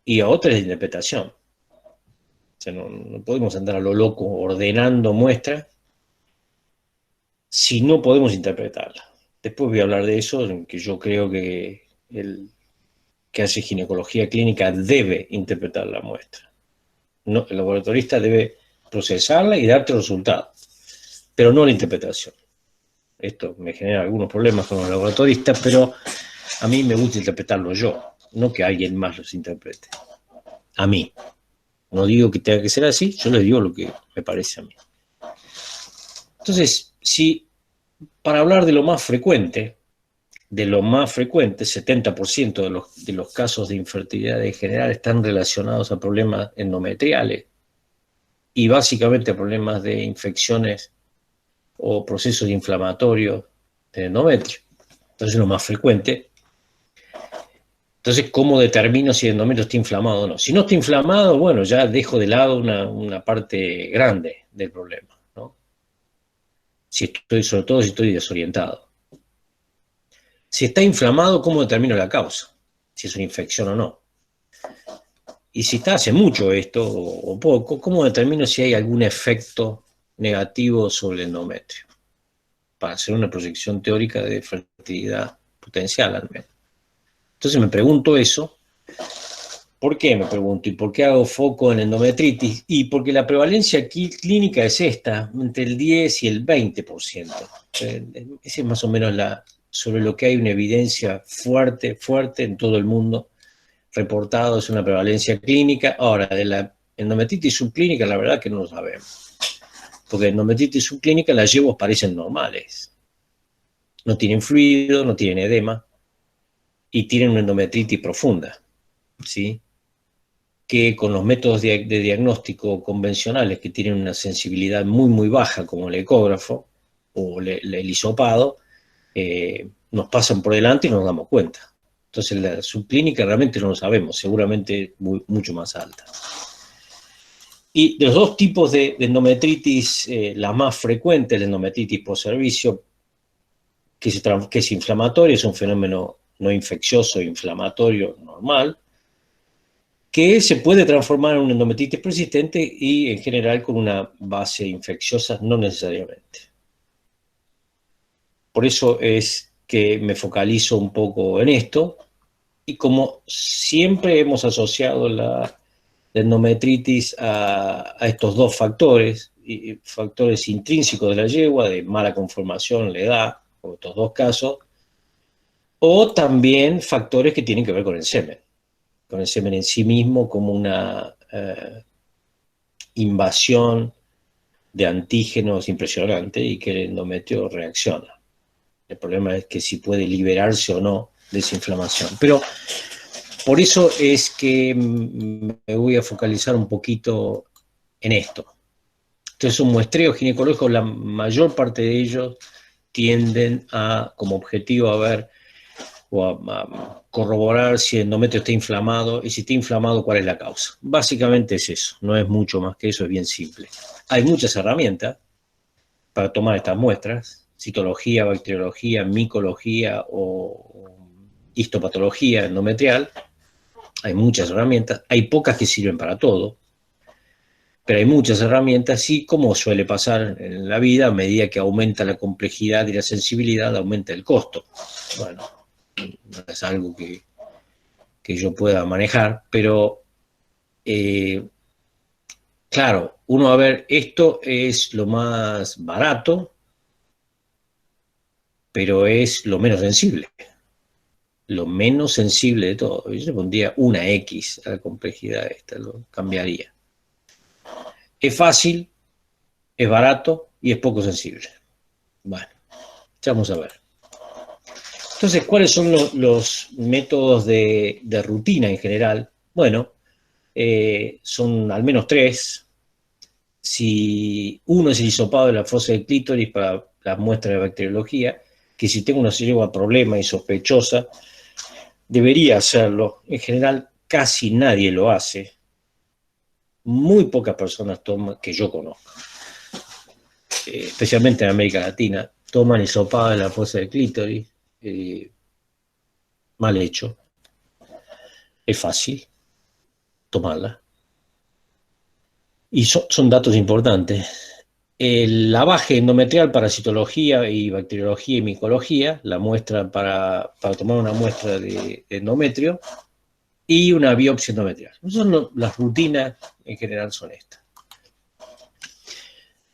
[SPEAKER 2] y otra es la interpretación. O sea, no podemos andar a lo loco ordenando muestras si no podemos interpretarla. Después voy a hablar de eso, en que yo creo que el que hace ginecología clínica debe interpretar la muestra. No, el laboratorista debe procesarla y darte el resultado, pero no la interpretación. Esto me genera algunos problemas con los laboratoristas, pero a mí me gusta interpretarlo yo, no que alguien más los interprete. A mí. No digo que tenga que ser así, yo les digo lo que me parece a mí. Entonces, si para hablar de lo más frecuente, 70% de los casos de infertilidad en general están relacionados a problemas endometriales y básicamente a problemas de infecciones o procesos inflamatorios del endometrio. Entonces, lo más frecuente. Entonces, ¿cómo determino si el endometrio está inflamado o no? Si no está inflamado, bueno, ya dejo de lado una parte grande del problema, ¿no? Sobre todo si estoy desorientado. Si está inflamado, ¿cómo determino la causa? Si es una infección o no. Y si está hace mucho esto o poco, ¿cómo determino si hay algún efecto negativo sobre el endometrio? Para hacer una proyección teórica de fertilidad potencial al menos. Entonces me pregunto eso. ¿Por qué me pregunto? ¿Y por qué hago foco en endometritis? Y porque la prevalencia aquí clínica es esta, entre el 10 y el 20%. Esa es más o menos sobre lo que hay una evidencia fuerte en todo el mundo. Reportado es una prevalencia clínica. Ahora, de la endometritis subclínica, la verdad que no lo sabemos. Porque endometritis subclínica las yeguas parecen normales. No tienen fluido, no tienen edema y tienen una endometritis profunda, ¿sí? Que con los métodos de diagnóstico convencionales que tienen una sensibilidad muy baja, como el ecógrafo o el hisopado, nos pasan por delante y no nos damos cuenta. Entonces la subclínica realmente no lo sabemos, seguramente mucho más alta. Y de los dos tipos de endometritis, la más frecuente, la endometritis por servicio, que es inflamatoria, es un fenómeno no infeccioso, inflamatorio normal, que se puede transformar en una endometritis persistente y en general con una base infecciosa, no necesariamente. Por eso es que me focalizo un poco en esto, y como siempre hemos asociado la endometritis a estos dos factores, factores intrínsecos de la yegua, de mala conformación, la edad, como estos dos casos, o también factores que tienen que ver con el semen en sí mismo, como una invasión de antígenos impresionante y que el endometrio reacciona. El problema es que si puede liberarse o no de esa inflamación. Pero por eso es que me voy a focalizar un poquito en esto. Entonces, un muestreo ginecológico, la mayor parte de ellos tienden como objetivo a ver o a corroborar si el endometrio está inflamado, y si está inflamado, cuál es la causa. Básicamente es eso, no es mucho más que eso, es bien simple. Hay muchas herramientas para tomar estas muestras: citología, bacteriología, micología o histopatología endometrial. Hay muchas herramientas, hay pocas que sirven para todo, pero hay muchas herramientas, y como suele pasar en la vida, a medida que aumenta la complejidad y la sensibilidad, aumenta el costo. Bueno, no es algo que yo pueda manejar, pero claro, uno va a ver, esto es lo más barato, pero es lo menos sensible. Lo menos sensible de todo. Yo le pondría una X a la complejidad esta, lo cambiaría. Es fácil, es barato y es poco sensible. Bueno, ya vamos a ver. Entonces, ¿cuáles son los métodos de rutina en general? Bueno, son al menos tres. Si uno es el hisopado de la fosa del clítoris para las muestras de bacteriología, que si tengo una yegua problema y sospechosa, debería hacerlo. En general, casi nadie lo hace. muy pocas personas toman, que yo conozco, especialmente en América Latina, toman hisopado de la fosa del clítoris, mal hecho. Es fácil tomarla. Y son datos importantes. El lavaje endometrial para citología y bacteriología y micología, la muestra para tomar una muestra de endometrio, y una biopsia endometrial. Las rutinas en general son estas.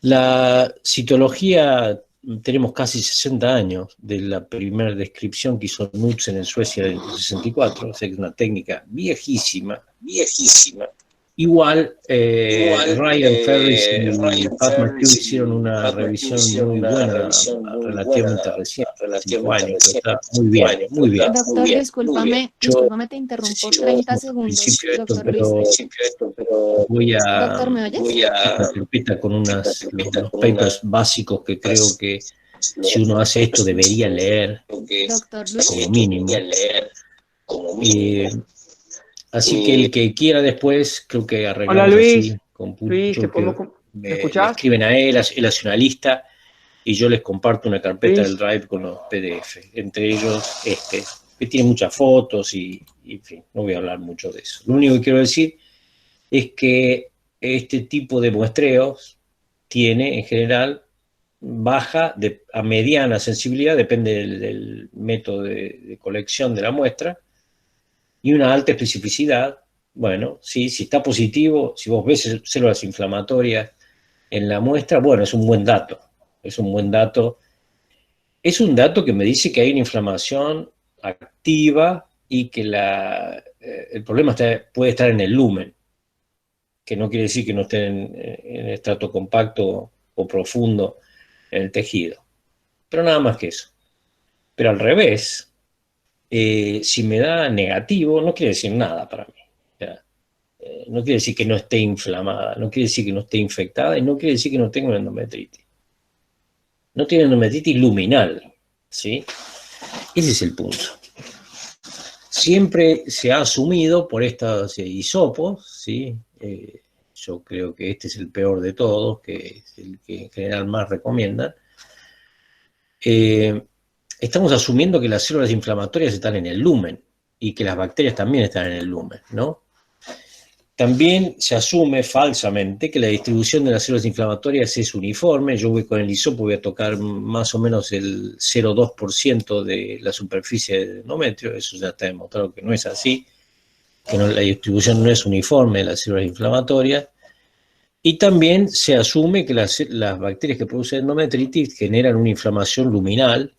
[SPEAKER 2] La citología, tenemos casi 60 años de la primera descripción que hizo Knudsen en Suecia en el 64, o sea que es una técnica viejísima, viejísima. Igual, Ryan Ferris y Pat McHugh hicieron una revisión muy buena, relativamente reciente, 5 años, pero está muy bien, muy bien.
[SPEAKER 1] Doctor, discúlpame, te interrumpo 30 segundos. Doctor Luis.
[SPEAKER 2] Pero voy a
[SPEAKER 1] Doctor, ¿me oyes?
[SPEAKER 2] una carpeta con los papers básicos que creo que si uno hace esto debería leer,
[SPEAKER 1] Doctor Luis.
[SPEAKER 2] como mínimo. Así que el que quiera después, creo que arreglamos.
[SPEAKER 3] Hola, Luis.
[SPEAKER 2] Así, con
[SPEAKER 3] Luis,
[SPEAKER 2] ¿me
[SPEAKER 3] escuchás?
[SPEAKER 2] escriben a él hace una lista y yo les comparto una carpeta del Drive con los PDF, entre ellos que tiene muchas fotos y en fin, no voy a hablar mucho de eso. Lo único que quiero decir es que este tipo de muestreos tiene en general baja a mediana sensibilidad, depende del método de colección de la muestra, y una alta especificidad. Bueno, sí, si está positivo, si vos ves células inflamatorias en la muestra, bueno, es un buen dato. Es un buen dato. Es un dato que me dice que hay una inflamación activa y que el problema puede estar en el lumen, que no quiere decir que no esté en estrato compacto o profundo en el tejido. Pero nada más que eso. Pero al revés, si me da negativo, no quiere decir nada para mí. No quiere decir que no esté inflamada, no quiere decir que no esté infectada y no quiere decir que no tenga una endometritis. No tiene endometritis luminal, ¿sí? Ese es el punto. Siempre se ha asumido por estos hisopos, ¿sí? Yo creo que este es el peor de todos, que es el que en general más recomiendan. Estamos asumiendo que las células inflamatorias están en el lumen y que las bacterias también están en el lumen, ¿no? También se asume falsamente que la distribución de las células inflamatorias es uniforme. Yo voy con el hisopo, voy a tocar más o menos el 0,2% de la superficie del endometrio. Eso ya está demostrado que no es así, que la distribución no es uniforme de las células inflamatorias. Y también se asume que las bacterias que producen endometritis generan una inflamación luminal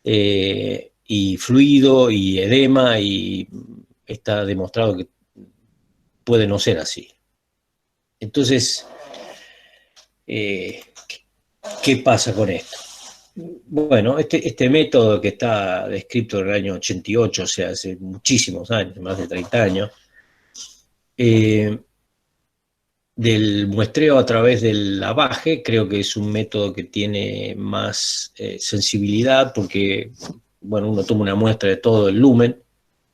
[SPEAKER 2] y fluido y edema, y está demostrado que puede no ser así. Entonces, ¿qué pasa con esto? Bueno, este método que está descrito en el año 88, o sea, hace muchísimos años, más de 30 años, del muestreo a través del lavaje, creo que es un método que tiene más sensibilidad, porque, bueno, uno toma una muestra de todo el lumen,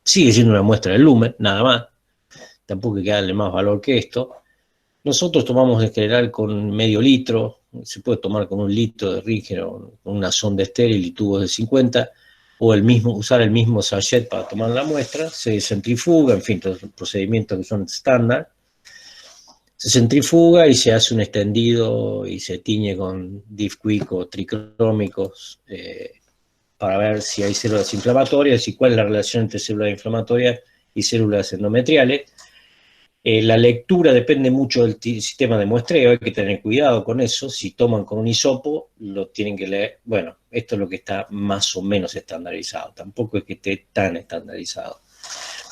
[SPEAKER 2] sigue siendo una muestra del lumen, nada más, tampoco hay que darle más valor que esto. Nosotros tomamos en general con medio litro, se puede tomar con 1 litro de rígeno, con una sonda estéril y tubos de 50, o usar el mismo sachet para tomar la muestra, se centrifuga, en fin, todos los procedimientos que son estándar. Se centrifuga y se hace un extendido y se tiñe con Diffquick o tricrómicos para ver si hay células inflamatorias y cuál es la relación entre células inflamatorias y células endometriales. La lectura depende mucho del sistema de muestreo, hay que tener cuidado con eso. Si toman con un hisopo, lo tienen que leer. Bueno, esto es lo que está más o menos estandarizado, tampoco es que esté tan estandarizado.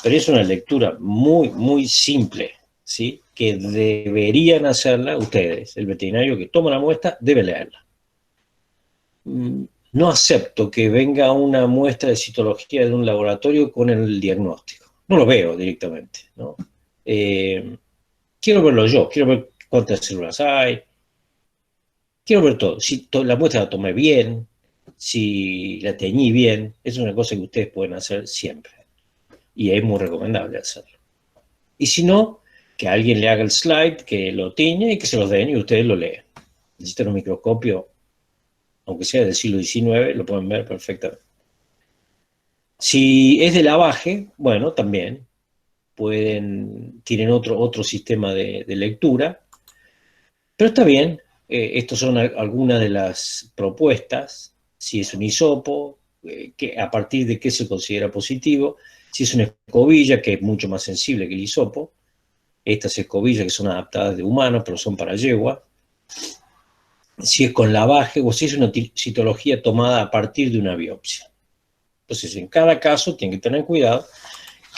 [SPEAKER 2] Pero es una lectura muy, muy simple, ¿sí? Que deberían hacerla ustedes. El veterinario que toma la muestra debe leerla. No acepto que venga una muestra de citología de un laboratorio con el diagnóstico. No lo veo directamente, ¿no? Quiero verlo yo, quiero ver cuántas células hay, quiero ver todo. Si la muestra la tomé bien, si la teñí bien, es una cosa que ustedes pueden hacer siempre. Y es muy recomendable hacerlo. Y si no, que alguien le haga el slide, que lo tiñe y que se los den y ustedes lo leen. Necesitan un microscopio, aunque sea del siglo XIX, lo pueden ver perfectamente. Si es de lavaje, bueno, también tienen otro sistema de lectura, pero está bien. Estas son algunas de las propuestas. Si es un hisopo, a partir de qué se considera positivo. Si es una escobilla, que es mucho más sensible que el hisopo. Estas escobillas que son adaptadas de humanos, pero son para yegua. Si es con lavaje o si es una citología tomada a partir de una biopsia. Entonces, en cada caso tienen que tener cuidado,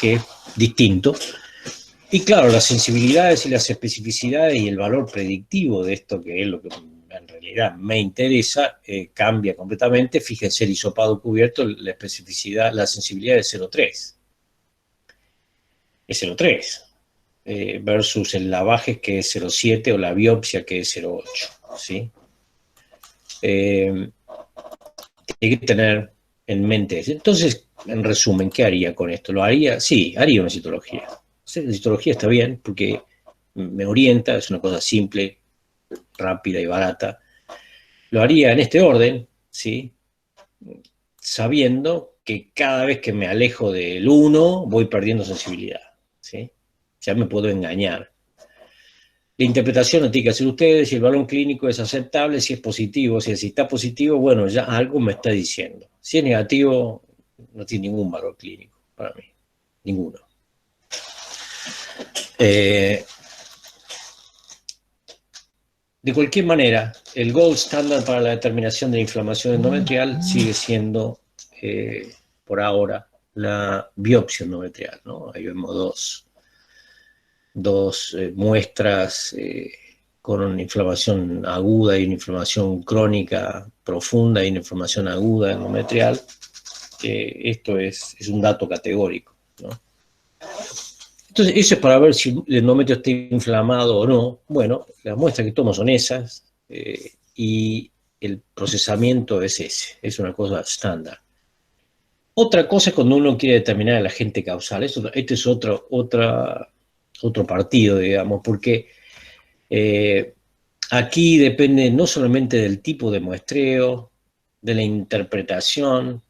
[SPEAKER 2] que es distinto. Y claro, las sensibilidades y las especificidades y el valor predictivo de esto, que es lo que en realidad me interesa, cambia completamente. Fíjense, el hisopado cubierto, la especificidad, la sensibilidad es 0,3. Es 0,3. Versus el lavaje, que es 0,7, o la biopsia, que es 0,8. ¿Sí? Tiene que tener en mente eso. Entonces, en resumen, ¿qué haría con esto? ¿Lo haría? Sí, haría una citología. La citología está bien porque me orienta, es una cosa simple, rápida y barata. Lo haría en este orden, ¿sí? Sabiendo que cada vez que me alejo del 1 voy perdiendo sensibilidad, ¿sí? Ya me puedo engañar. La interpretación la tienen que hacer ustedes, si el valor clínico es aceptable, si es positivo, si está positivo, bueno, ya algo me está diciendo. Si es negativo, no tiene ningún valor clínico para mí, ninguno. De cualquier manera, el gold standard para la determinación de la inflamación endometrial sigue siendo, por ahora, la biopsia endometrial, ¿no? Ahí vemos dos muestras con una inflamación aguda y una inflamación crónica profunda y una inflamación aguda endometrial. Esto es un dato categórico, ¿no? Entonces, eso es para ver si el endometrio está inflamado o no. Bueno, las muestras que tomo son esas, y el procesamiento es ese, es una cosa estándar. Otra cosa es cuando uno quiere determinar el agente causal. Este es otro partido, digamos, porque aquí depende no solamente del tipo de muestreo, de la interpretación,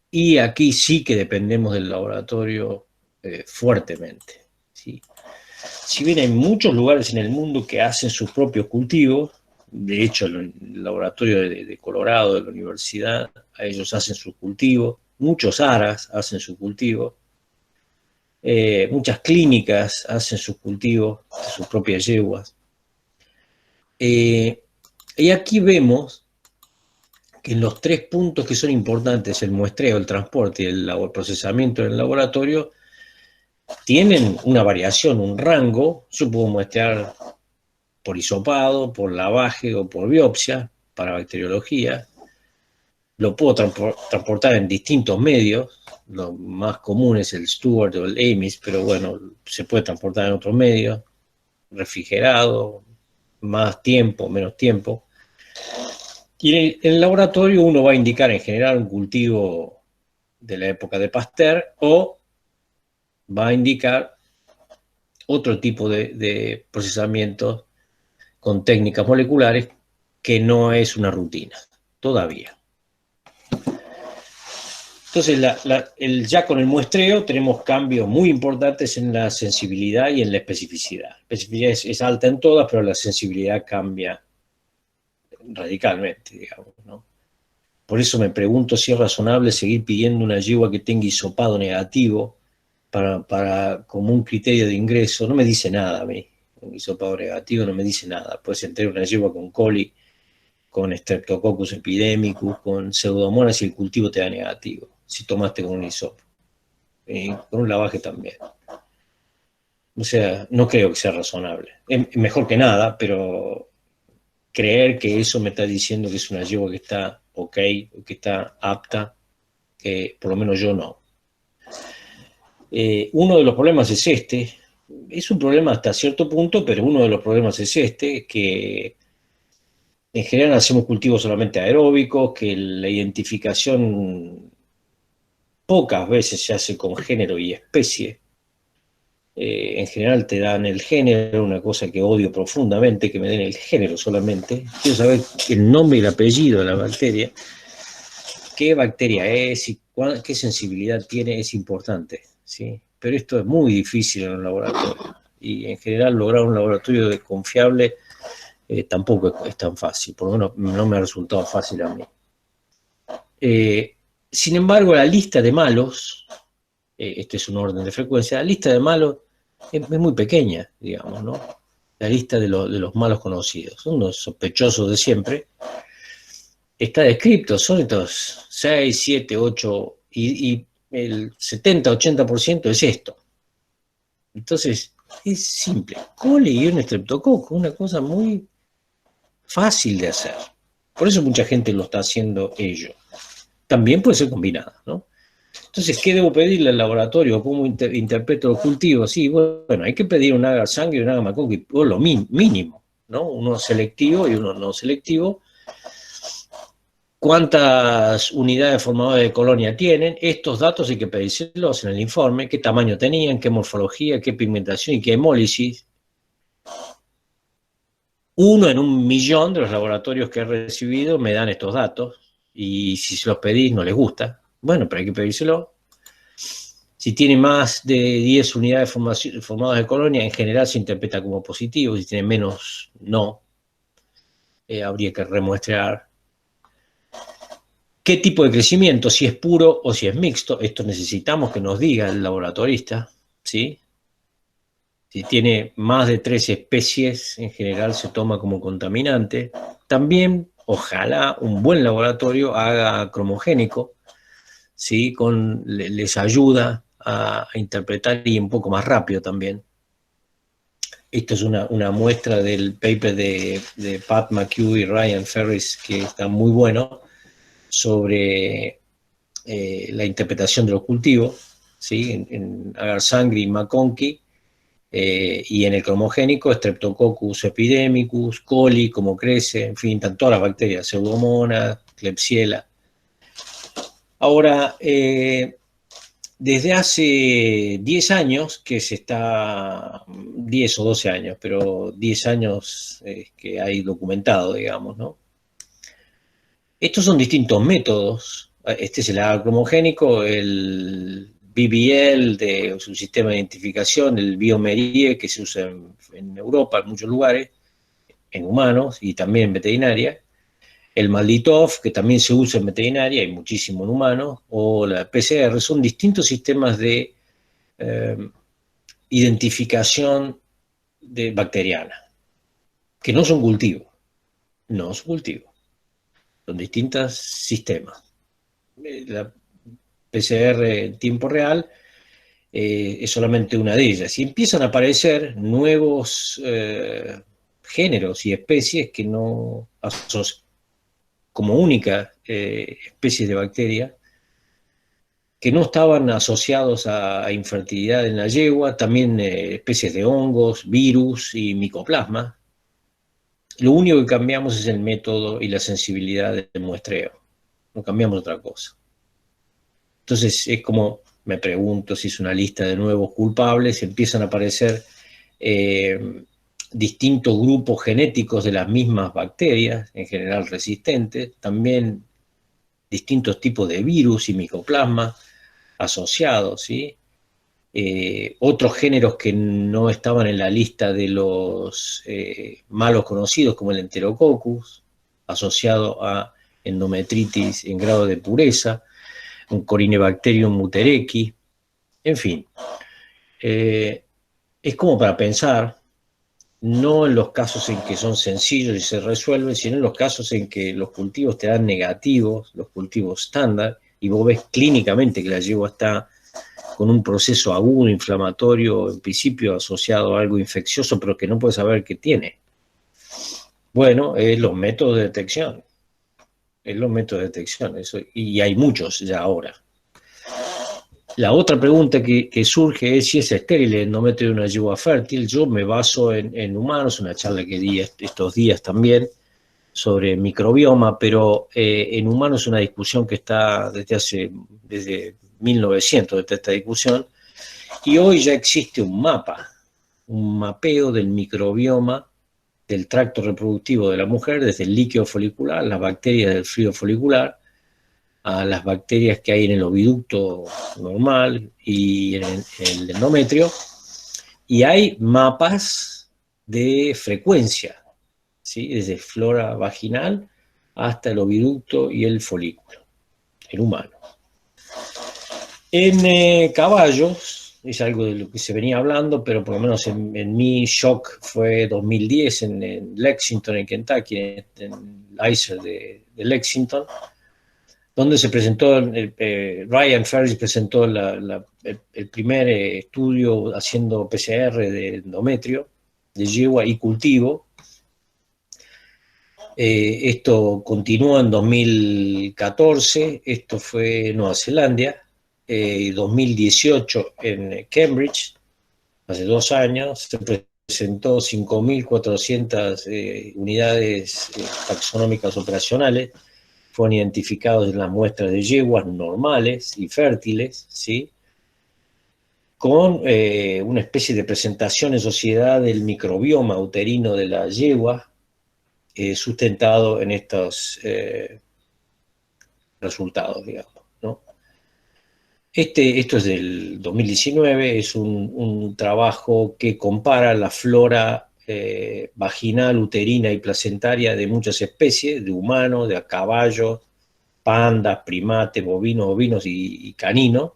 [SPEAKER 2] y aquí sí que dependemos del laboratorio fuertemente, ¿sí? Si bien hay muchos lugares en el mundo que hacen sus propios cultivos, de hecho el laboratorio de Colorado, de la universidad, ellos hacen sus cultivos, muchos ARAs hacen su cultivo, muchas clínicas hacen sus cultivos, sus propias yeguas. Y aquí vemos que en los 3 puntos que son importantes, el muestreo, el transporte y el procesamiento en el laboratorio, tienen una variación, un rango. Yo puedo muestrear por hisopado, por lavaje o por biopsia para bacteriología. Lo puedo transportar en distintos medios. Lo más común es el Stuart o el Amis, pero bueno, se puede transportar en otros medios. Refrigerado, más tiempo, menos tiempo. Y en el laboratorio uno va a indicar en general un cultivo de la época de Pasteur, o va a indicar otro tipo de procesamiento con técnicas moleculares que no es una rutina, todavía. Entonces, ya con el muestreo tenemos cambios muy importantes en la sensibilidad y en la especificidad. La especificidad es alta en todas, pero la sensibilidad cambia radicalmente, digamos, ¿no? Por eso me pregunto si es razonable seguir pidiendo una yegua que tenga hisopado negativo como un criterio de ingreso. No me dice nada a mí. Un hisopado negativo no me dice nada. Puedes entrar una yegua con coli, con Streptococcus epidemicus, con pseudomonas, y el cultivo te da negativo, si tomaste con un hisopo. Con un lavaje también. O sea, no creo que sea razonable. Es mejor que nada, pero creer que eso me está diciendo que es una yegua que está ok, que está apta, por lo menos yo no. Uno de los problemas es es un problema hasta cierto punto, pero uno de los problemas es que en general hacemos cultivos solamente aeróbicos, que la identificación pocas veces se hace con género y especie. En general te dan el género, una cosa que odio profundamente, que me den el género solamente. Quiero saber el nombre y el apellido de la bacteria, qué bacteria es y qué sensibilidad tiene, es importante, ¿sí? Pero esto es muy difícil en un laboratorio. Y en general lograr un laboratorio confiable tampoco es tan fácil, por lo menos no me ha resultado fácil a mí. Sin embargo, la lista de malos, este es un orden de frecuencia, la lista de malos es muy pequeña, digamos, ¿no? La lista de los malos conocidos, son los sospechosos de siempre, está descrito, son estos 6, 7, 8, y el 70-80% es esto. Entonces, es simple. Coli y un estreptococo, una cosa muy fácil de hacer. Por eso mucha gente lo está haciendo ello. También puede ser combinada, ¿no? Entonces, ¿qué debo pedirle al laboratorio? ¿Cómo interpreto los cultivos? Sí, bueno, hay que pedir un agar sangre y un agar macoqui, o lo mínimo, ¿no? Uno selectivo y uno no selectivo. ¿Cuántas unidades formadoras de colonia tienen? Estos datos hay que pedírselos en el informe, qué tamaño tenían, qué morfología, qué pigmentación y qué hemólisis. 1 en 1.000.000 de los laboratorios que he recibido me dan estos datos, y si se los pedís no les gusta, bueno, pero hay que pedírselo. Si tiene más de 10 unidades formadas de colonia, en general se interpreta como positivo, si tiene menos, no. Habría que remuestrear. ¿Qué tipo de crecimiento? Si es puro o si es mixto. Esto necesitamos que nos diga el laboratorista, ¿sí? Si tiene más de 3 especies, en general se toma como contaminante. También, ojalá, un buen laboratorio haga cromogénico, ¿sí? Les ayuda a interpretar, y un poco más rápido también. Esto es una muestra del paper de Pat McHugh y Ryan Ferris, que está muy bueno, sobre la interpretación de los cultivos, ¿sí? En agar sangre y maconqui, y en el cromogénico, Streptococcus epidemicus, coli, cómo crece, en fin, están todas las bacterias, Pseudomonas, Klebsiella. Ahora, desde hace 10 años que se está, 10 o 12 años, pero 10 años que hay documentado, digamos, ¿no? Estos son distintos métodos. Este es el agar cromogénico, el BBL de su sistema de identificación, el Biomerie, que se usa en Europa en muchos lugares, en humanos y también en veterinaria, el Malditov, que también se usa en veterinaria y muchísimo en humanos, o la PCR. Son distintos sistemas de identificación bacteriana, que no son cultivos, no son cultivos, son distintos sistemas. La PCR en tiempo real es solamente una de ellas, y empiezan a aparecer nuevos géneros y especies que no como única especie de bacteria, que no estaban asociados a infertilidad en la yegua, también especies de hongos, virus y micoplasma. Lo único que cambiamos es el método y la sensibilidad del muestreo, no cambiamos otra cosa. Entonces es como, me pregunto si es una lista de nuevos culpables, empiezan a aparecer distintos grupos genéticos de las mismas bacterias, en general resistentes, también distintos tipos de virus y micoplasma asociados, ¿sí? Otros géneros que no estaban en la lista de los malos conocidos, como el Enterococcus, asociado a endometritis en grado de pureza, un Corynebacterium muterequi, en fin. Es como para pensar, no en los casos en que son sencillos y se resuelven, sino en los casos en que los cultivos te dan negativos, los cultivos estándar, y vos ves clínicamente que la yegua está con un proceso agudo inflamatorio, en principio asociado a algo infeccioso, pero que no puedes saber qué tiene. Bueno, es los métodos de detección. Es los métodos de detección, eso, y hay muchos ya ahora. La otra pregunta que surge es si es estéril el endometrio de una yegua fértil. Yo me baso en humanos, una charla que di estos días también sobre microbioma, pero en humanos es una discusión que está desde 1900, desde esta discusión, Y hoy ya existe un mapa, un mapeo del microbioma del tracto reproductivo de la mujer, desde el líquido folicular, las bacterias del fluido folicular, a las bacterias que hay en el oviducto normal y en el endometrio, y hay mapas de frecuencia, ¿sí? Desde flora vaginal hasta el oviducto y el folículo, el humano. En caballos, es algo de lo que se venía hablando, pero por lo menos en mi shock fue 2010 en Lexington, en Kentucky, en el ICER de Lexington, donde se presentó, Ryan Ferris presentó el primer estudio haciendo PCR de endometrio, de yegua y cultivo. Esto continuó en 2014, esto fue en Nueva Zelanda, 2018 en Cambridge, hace 2 años, se presentó 5.400 unidades taxonómicas operacionales, fueron identificados en las muestras de yeguas normales y fértiles, ¿sí? Con una especie de presentación en sociedad del microbioma uterino de la yegua, sustentado en estos resultados, digamos, ¿no? Esto es del 2019, es un trabajo que compara la flora vaginal, uterina y placentaria de muchas especies, de humanos, de caballos, pandas, primates, bovinos, ovinos y caninos,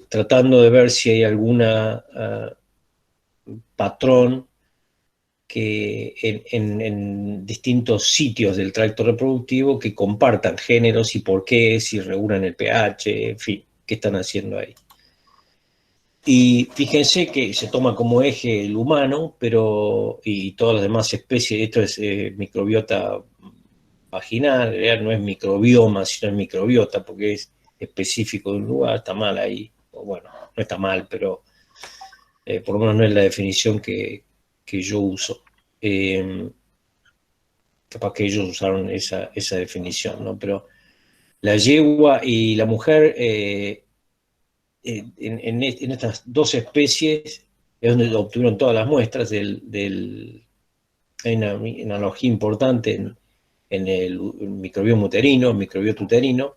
[SPEAKER 2] tratando de ver si hay alguna patrón que en distintos sitios del tracto reproductivo que compartan géneros y por qué, si regulan el pH, en fin, qué están haciendo ahí. Y fíjense que se toma como eje el humano, pero y todas las demás especies, esto es microbiota vaginal, en realidad no es microbioma, sino es microbiota, porque es específico de un lugar, está mal ahí, o bueno, no está mal, pero por lo menos no es la definición que yo uso. Capaz que ellos usaron esa definición, ¿no? Pero la yegua y la mujer, en estas dos especies, es donde obtuvieron todas las muestras hay una analogía importante en el microbioma uterino, el microbiota uterino,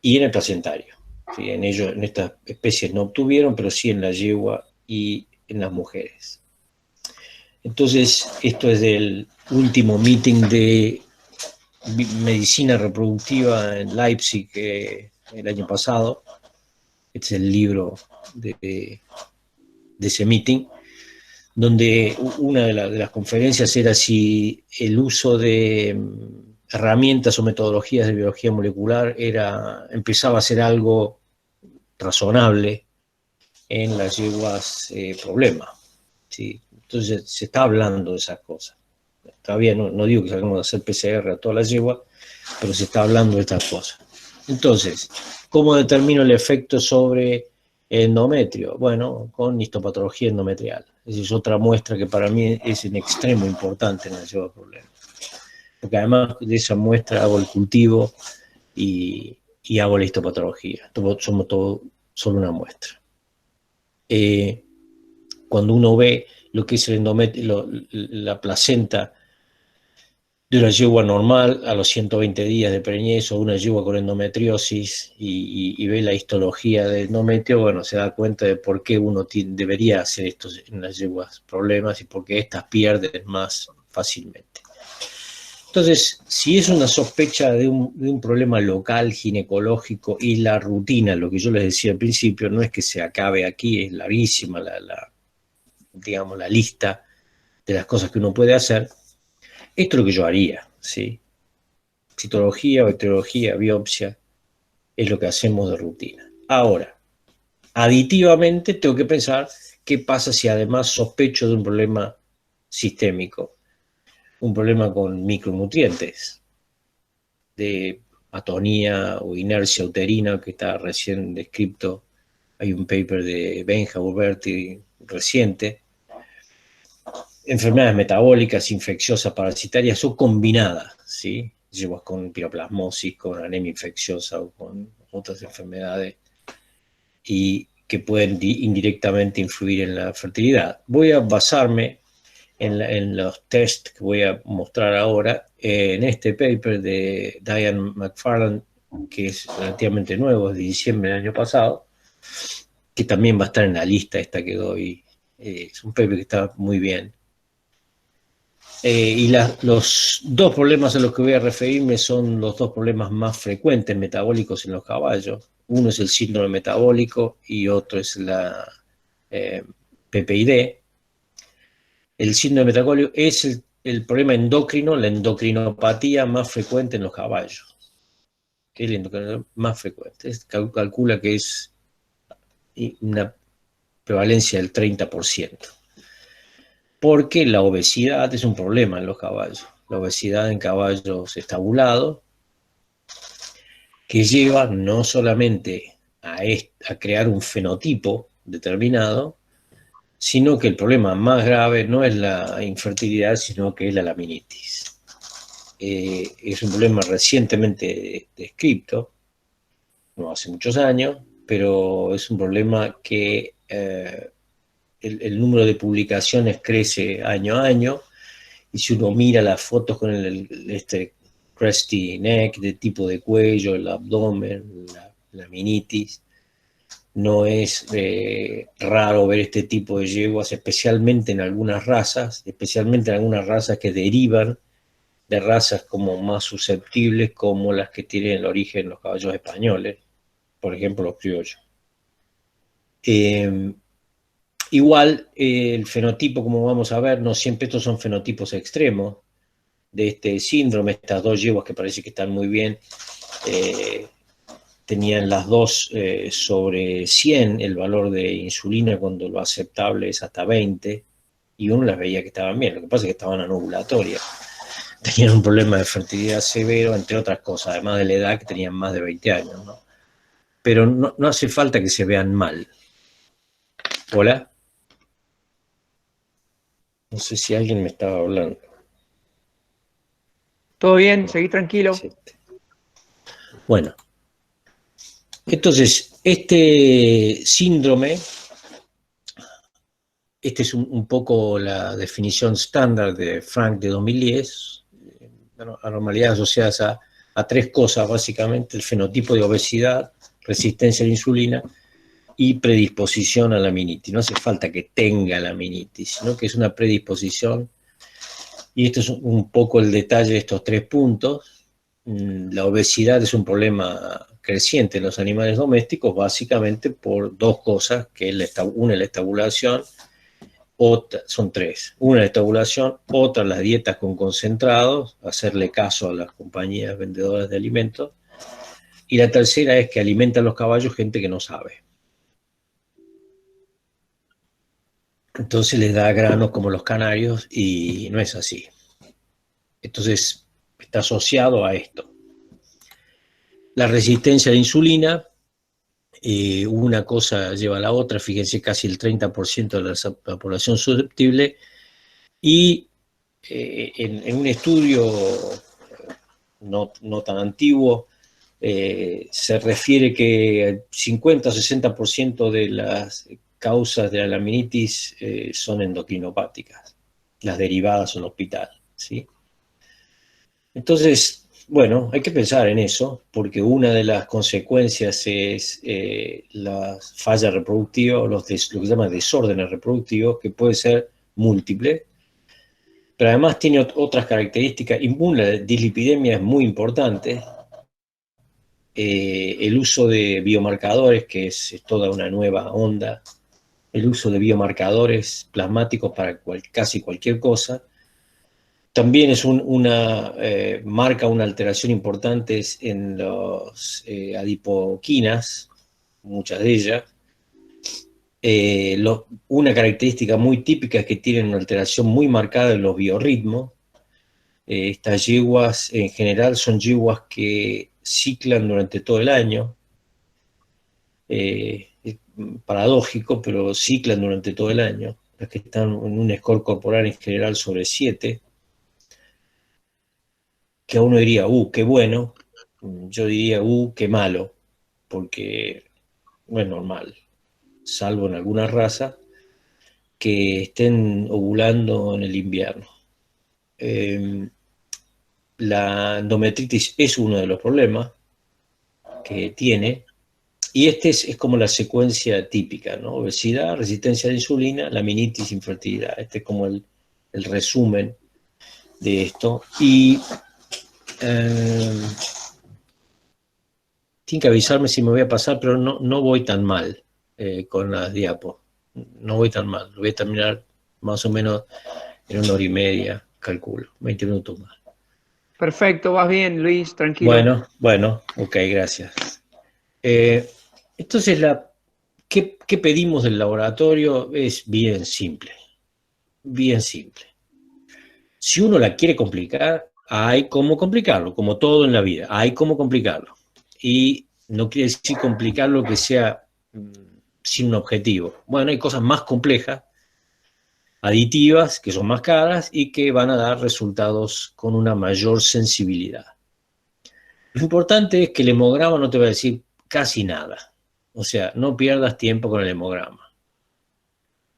[SPEAKER 2] y en el placentario. ¿Sí? En estas especies no obtuvieron, pero sí en la yegua y en las mujeres. Entonces, esto es del último meeting de medicina reproductiva en Leipzig el año pasado. Este es el libro de ese meeting, donde una de las conferencias era si el uso de herramientas o metodologías de biología molecular empezaba a ser algo razonable en las yeguas problema. ¿Sí? Entonces se está hablando de esas cosas. Todavía no digo que salgamos a hacer PCR a todas las yeguas, pero se está hablando de estas cosas. Entonces, ¿cómo determino el efecto sobre el endometrio? Bueno, con histopatología endometrial. Esa es otra muestra que para mí es en extremo importante en la yegua problema. Porque además de esa muestra hago el cultivo y hago la histopatología. Somos solo una muestra. Cuando uno ve lo que es el endometrio, la placenta de una yegua normal a los 120 días de preñez o una yegua con endometriosis y ve la histología del endometrio, bueno, se da cuenta de por qué uno debería hacer esto en las yeguas problemas y por qué estas pierden más fácilmente. Entonces, si es una sospecha de un problema local ginecológico y la rutina, lo que yo les decía al principio, no es que se acabe aquí, es larguísima digamos, la lista de las cosas que uno puede hacer. Esto es lo que yo haría, ¿sí? Citología, bacteriología, biopsia, es lo que hacemos de rutina. Ahora, aditivamente tengo que pensar qué pasa si además sospecho de un problema sistémico, un problema con micronutrientes, de atonía o inercia uterina, que está recién descrito. Hay un paper de Benja Burberti reciente. Enfermedades metabólicas, infecciosas, parasitarias o combinadas, ¿sí? Llevas con piroplasmosis, con anemia infecciosa o con otras enfermedades y que pueden indirectamente influir en la fertilidad. Voy a basarme en los test que voy a mostrar ahora, en este paper de Diane McFarland, que es relativamente nuevo, es de diciembre del año pasado, que también va a estar en la lista esta que doy. Es un paper que está muy bien. Y los dos problemas a los que voy a referirme son los dos problemas más frecuentes metabólicos en los caballos. Uno es el síndrome metabólico y otro es la PPID. El síndrome metabólico es el problema endocrino, la endocrinopatía más frecuente en los caballos. ¿Qué es el endocrino más frecuente? Calcula que es una prevalencia del 30%. Porque la obesidad es un problema en los caballos. La obesidad en caballos estabulados, que lleva no solamente a crear un fenotipo determinado, sino que el problema más grave no es la infertilidad, sino que es la laminitis. Es un problema recientemente descrito, no hace muchos años, pero es un problema que el número de publicaciones crece año a año, y si uno mira las fotos con este crusty neck, de tipo de cuello, el abdomen, la laminitis, no es raro ver este tipo de yeguas, especialmente en algunas razas que derivan de razas como más susceptibles, como las que tienen el origen los caballos españoles, por ejemplo los criollos. Igual, el fenotipo, como vamos a ver, no siempre estos son fenotipos extremos de este síndrome. Estas dos yeguas que parece que están muy bien, tenían las dos sobre 100 el valor de insulina, cuando lo aceptable es hasta 20, y uno las veía que estaban bien. Lo que pasa es que estaban anovulatorias. Tenían un problema de fertilidad severo, entre otras cosas, además de la edad, que tenían más de 20 años, ¿no? Pero no hace falta que se vean mal. ¿Hola? No sé si alguien me estaba hablando.
[SPEAKER 3] Todo bien, seguí tranquilo.
[SPEAKER 2] Bueno, entonces, este síndrome, esta es un poco la definición estándar de Frank de 2010, anormalidades asociadas a tres cosas, básicamente: el fenotipo de obesidad, resistencia a la insulina y predisposición a la laminitis. No hace falta que tenga laminitis, sino que es una predisposición. Y esto es un poco el detalle de estos tres puntos. La obesidad es un problema creciente en los animales domésticos, básicamente por dos cosas, que es una es la estabulación, otra, son tres: una la estabulación, otra las dietas con concentrados, hacerle caso a las compañías vendedoras de alimentos, y la tercera es que alimentan los caballos gente que no sabe. Entonces les da granos como los canarios, y no es así. Entonces está asociado a esto. La resistencia a la insulina, una cosa lleva a la otra. Fíjense, casi el 30% de la población susceptible, y en un estudio no tan antiguo, se refiere que el 50 o 60% de las causas de la laminitis son endocrinopáticas, las derivadas en hospital, ¿sí? Entonces, bueno, hay que pensar en eso, porque una de las consecuencias es la falla reproductiva, o lo que se llama desórdenes reproductivos, que puede ser múltiple, pero además tiene otras características. La dislipidemia es muy importante. El uso de biomarcadores, que es toda una nueva onda, el uso de biomarcadores plasmáticos para casi cualquier cosa, también es marca una alteración importante en los adipoquinas, muchas de ellas. Una característica muy típica es que tienen una alteración muy marcada en los biorritmos. Estas yeguas en general son yeguas que ciclan durante todo el año. Es paradójico, pero ciclan durante todo el año. Las que están en un score corporal en general sobre 7, que a uno diría, qué bueno. Yo diría, qué malo, porque no es normal, salvo en algunas razas que estén ovulando en el invierno. La endometritis es uno de los problemas que tiene, y este es como la secuencia típica, ¿no? Obesidad, resistencia a la insulina, laminitis, infertilidad. Este es como el resumen de esto. Y tienen que avisarme si me voy a pasar, pero no voy tan mal con las diapos. No voy tan mal. Lo voy a terminar más o menos en 1 hora y media, calculo, 20 minutos más.
[SPEAKER 3] Perfecto, vas bien, Luis, tranquilo.
[SPEAKER 2] Bueno, ok, gracias. Entonces, ¿qué pedimos del laboratorio? Es bien simple, bien simple. Si uno la quiere complicar, hay cómo complicarlo, como todo en la vida, hay cómo complicarlo. Y no quiere decir complicarlo que sea sin un objetivo. Bueno, hay cosas más complejas, aditivas, que son más caras y que van a dar resultados con una mayor sensibilidad. Lo importante es que el hemograma no te va a decir casi nada. O sea, no pierdas tiempo con el hemograma.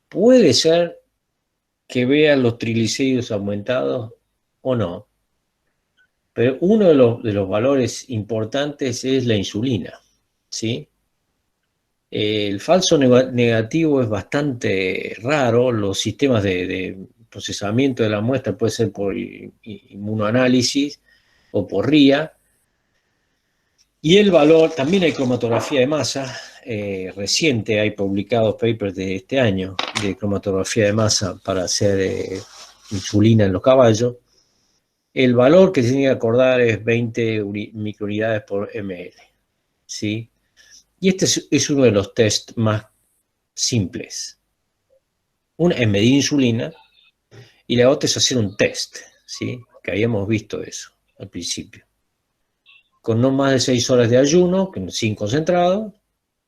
[SPEAKER 2] Puede ser que veas los triglicéridos aumentados o no, pero uno de los valores importantes es la insulina, ¿sí? El falso negativo es bastante raro. Los sistemas de procesamiento de la muestra puede ser por inmunoanálisis o por RIA. Y el valor, también hay cromatografía de masa, reciente, hay publicados papers de este año de cromatografía de masa para hacer insulina en los caballos. El valor que se tiene que acordar es 20 microunidades por ml, ¿sí? Y este es uno de los test más simples. Una es medir insulina y la otra es hacer un test, ¿sí? Que habíamos visto eso al principio. Con no más de 6 horas de ayuno, sin concentrado,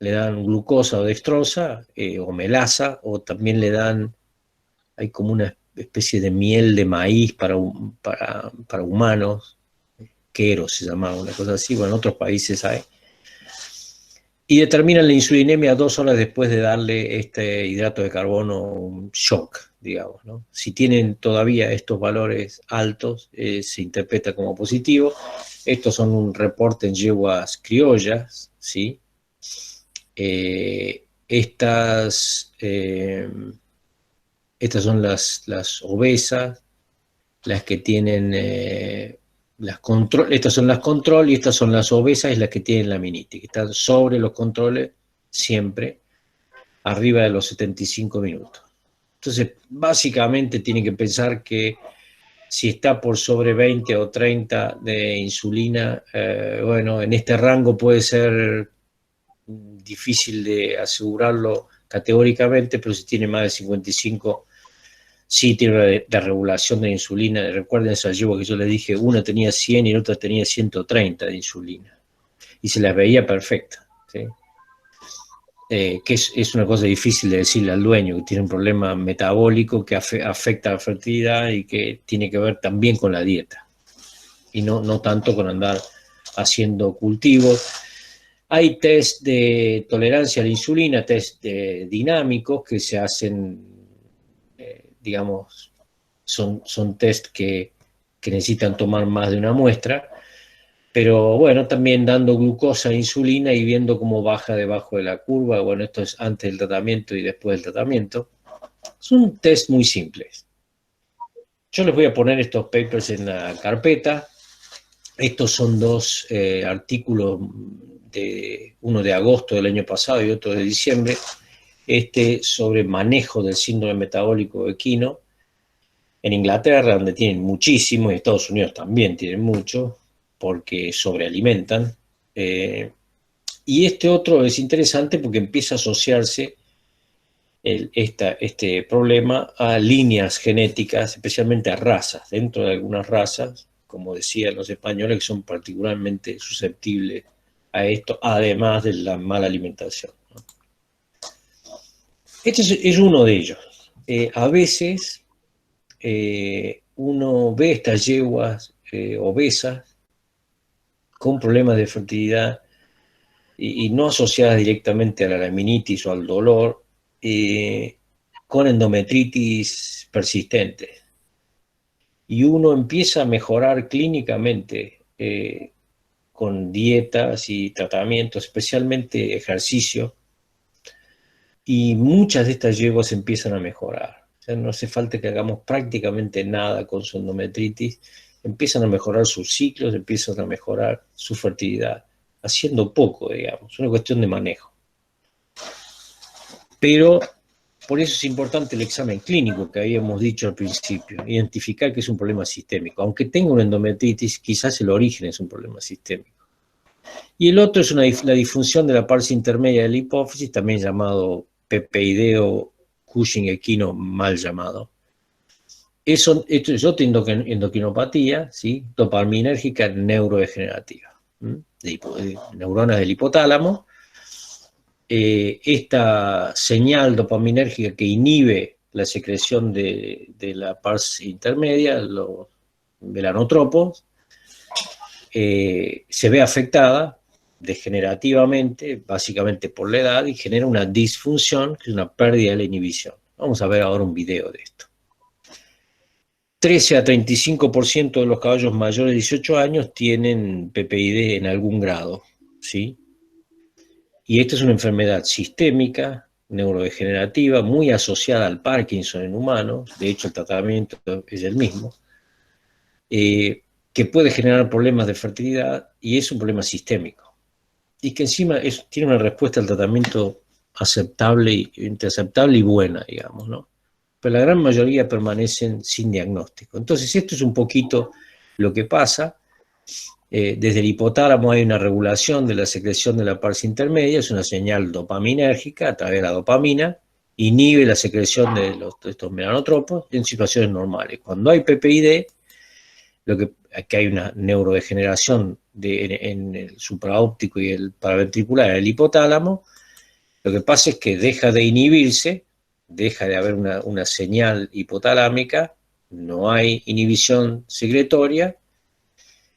[SPEAKER 2] le dan glucosa o dextrosa o melaza, o también le dan, hay como una especie de miel de maíz para humanos, quero se llamaba, una cosa así, bueno, en otros países hay. Y determinan la insulinemia 2 horas después de darle este hidrato de carbono un shock, digamos, ¿no? Si tienen todavía estos valores altos, se interpreta como positivo. Estos son un reporte en yeguas criollas, ¿sí? Estas son las obesas, las que tienen estas son las control y estas son las obesas y las que tienen laminitis, que están sobre los controles siempre, arriba de los 75 minutos. Entonces, básicamente tiene que pensar que si está por sobre 20 o 30 de insulina, bueno, en este rango puede ser difícil de asegurarlo categóricamente, pero si tiene más de 55, sí tiene la regulación de insulina. Recuerden esa yegua que yo les dije, una tenía 100 y la otra tenía 130 de insulina. Y se las veía perfecta, ¿sí? Que es una cosa difícil de decirle al dueño, que tiene un problema metabólico que afecta a la fertilidad y que tiene que ver también con la dieta. Y no tanto con andar haciendo cultivos. Hay test de tolerancia a la insulina, test dinámicos que se hacen, digamos, son test que necesitan tomar más de una muestra, pero bueno, también dando glucosa e insulina y viendo cómo baja debajo de la curva. Bueno, esto es antes del tratamiento y después del tratamiento. Son test muy simples. Yo les voy a poner estos papers en la carpeta. Estos son dos artículos, uno de agosto del año pasado y otro de diciembre, sobre manejo del síndrome metabólico equino en Inglaterra, donde tienen muchísimo, y Estados Unidos también tienen mucho, porque sobrealimentan. Y este otro es interesante porque empieza a asociarse este problema a líneas genéticas, especialmente a razas. Dentro de algunas razas, como decían los españoles, que son particularmente susceptibles a esto, además de la mala alimentación, ¿no? Este es uno de ellos. A veces uno ve estas yeguas obesas con problemas de fertilidad y no asociadas directamente a la laminitis o al dolor, con endometritis persistente. Y uno empieza a mejorar clínicamente con dietas y tratamientos, especialmente ejercicio, y muchas de estas yeguas empiezan a mejorar. O sea, no hace falta que hagamos prácticamente nada con su endometritis, empiezan a mejorar sus ciclos, empiezan a mejorar su fertilidad, haciendo poco, digamos, es una cuestión de manejo. Pero por eso es importante el examen clínico que habíamos dicho al principio, identificar que es un problema sistémico. Aunque tenga una endometritis, quizás el origen es un problema sistémico. Y el otro es la disfunción de la parte intermedia de la hipófisis, también llamado pepeideo Cushing equino, mal llamado. Esto es otra endocrinopatía, ¿sí? Dopaminérgica neurodegenerativa, de neuronas del hipotálamo. Esta señal dopaminérgica que inhibe la secreción de la pars intermedia, los melanotropos, se ve afectada degenerativamente, básicamente por la edad, y genera una disfunción, que es una pérdida de la inhibición. Vamos a ver ahora un video de esto. 13 a 35% de los caballos mayores de 18 años tienen PPID en algún grado, ¿sí? Y esta es una enfermedad sistémica, neurodegenerativa, muy asociada al Parkinson en humanos, de hecho el tratamiento es el mismo, que puede generar problemas de fertilidad y es un problema sistémico. Y que encima tiene una respuesta al tratamiento aceptable, entre aceptable y buena, digamos, ¿no? Pero la gran mayoría permanecen sin diagnóstico. Entonces esto es un poquito lo que pasa. Desde el hipotálamo hay una regulación de la secreción de la pars intermedia, es una señal dopaminérgica a través de la dopamina, inhibe la secreción de estos melanotropos en situaciones normales. Cuando hay PPID, aquí hay una neurodegeneración en el supraóptico y el paraventricular, el hipotálamo, lo que pasa es que deja de inhibirse, deja de haber una señal hipotalámica, no hay inhibición secretoria.